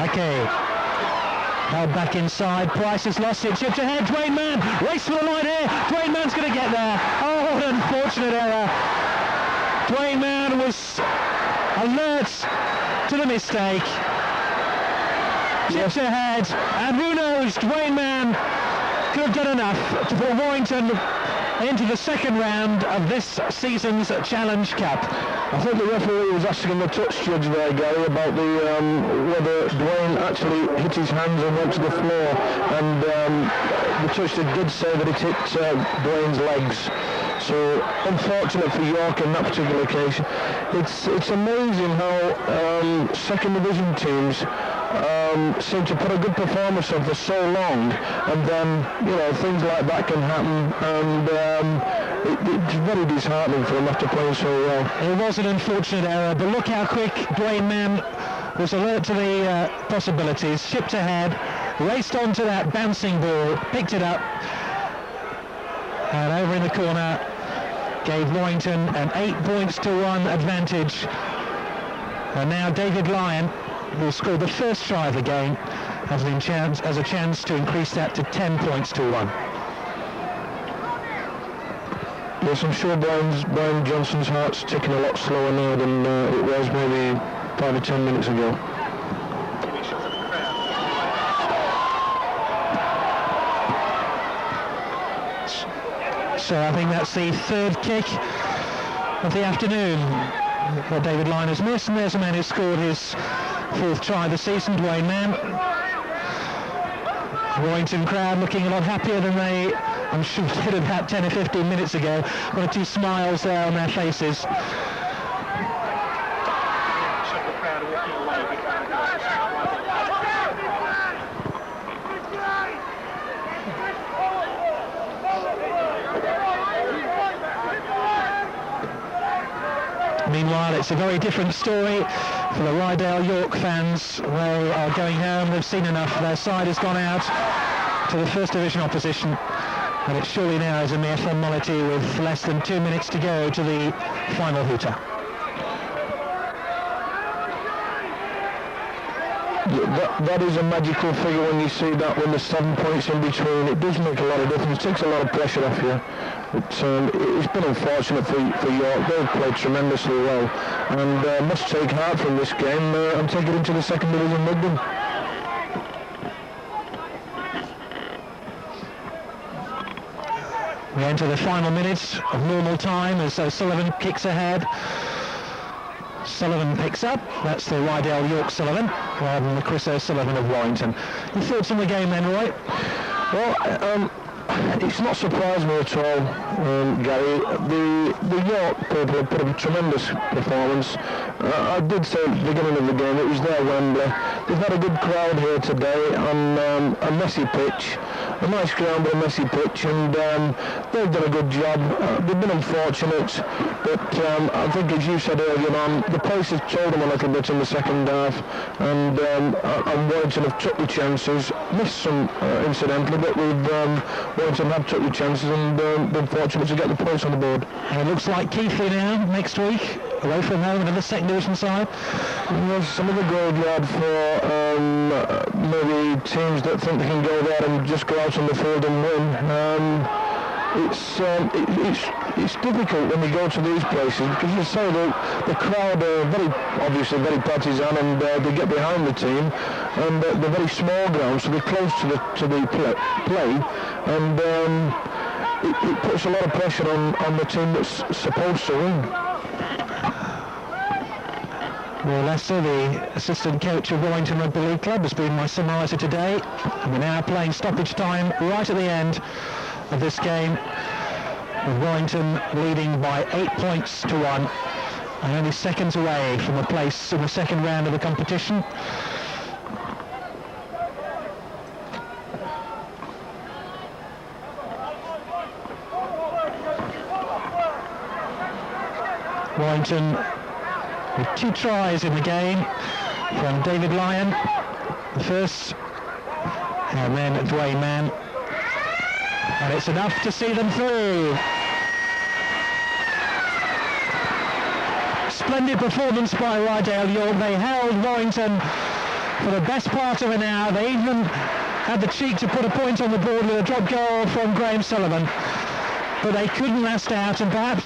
Okay, held back inside, Price has lost it, chipped ahead, Dwayne Mann, race for the line here, Dwayne Mann's going to get there. Oh, what an unfortunate error. Dwayne Mann was alert to the mistake. Chipped ahead, and who knows, Dwayne Mann could have done enough to put Warrington into the second round of this season's Challenge Cup. I think the referee was asking the touch judge there, Gary, about whether Dwayne actually hit his hands and went to the floor, and the touch judge did say that it hit Dwayne's legs. So unfortunate for York in that particular occasion. It's amazing how second division teams seem to put a good performance on for so long, and then things like that can happen, and it's very disheartening for them after playing so well. It was an unfortunate error, but look how quick Dwayne Mann was alert to the possibilities, shipped ahead, raced onto that bouncing ball, picked it up, and over in the corner gave Warrington an 8 points to 1 advantage. And now David Lyon, who scored the first try of the game, has a chance to increase that to 10 points to 1. Yes, I'm sure Brian Johnson's heart's ticking a lot slower now than it was maybe 5 or 10 minutes ago. So I think that's the third kick of the afternoon that David Lyon has missed, and there's a man who scored his fourth try of the season, Dwayne Mann. Warrington crowd looking a lot happier than they, I'm sure, did about 10 or 15 minutes ago. One or two smiles there on their faces. Meanwhile, it's a very different story for the Rydal York fans. They are going home, they've seen enough. Their side has gone out to the first division opposition, and it surely now is a mere formality with less than 2 minutes to go to the final hooter. That is a magical figure when you see that, when there's 7 points in between. It does make a lot of difference. It takes a lot of pressure off you. It's been unfortunate for York. They've played tremendously well, and must take heart from this game and take it into the second division rugby. We enter the final minutes of normal time as Sullivan kicks ahead. Sullivan picks up. That's the Rydal York Sullivan, rather than the Chris O'Sullivan of Warrington. Your thoughts on the game then, Roy? Well, it's not surprised me at all, Gary. The York people have put up a tremendous performance. I did say at the beginning of the game it was their Wembley. They've had a good crowd here today on a messy pitch. A nice ground but a messy pitch, and they've done a good job. They've been unfortunate, but I think, as you said earlier on, the pace has told them a little bit in the second half, and Warrington have took the chances, missed some incidentally, but Warrington have took the chances and been fortunate to get the points on the board. And it looks like Keighley now, next week, away from home, another second division side. Yes, another graveyard for maybe teams that think they can go there and just go out on the field and win. it's difficult when you go to these places because you say the crowd are obviously very partisan and they get behind the team, and they're very small grounds, so they're close to the play, and it puts a lot of pressure on the team that's supposed to win. Well, Lester, the assistant coach of Warrington Rugby League Club, has been my summarisor today. And we're now playing stoppage time right at the end of this game, with Warrington leading by 8 points to 1 and only seconds away from a place in the second round of the competition. Warrington with 2 tries in the game from David Lyon, the first, and then Dwayne Mann, and it's enough to see them through. Splendid performance by Rydale York. They held Warrington for the best part of an hour. They even had the cheek to put a point on the board with a drop goal from Graham Sullivan, but they couldn't last out, and perhaps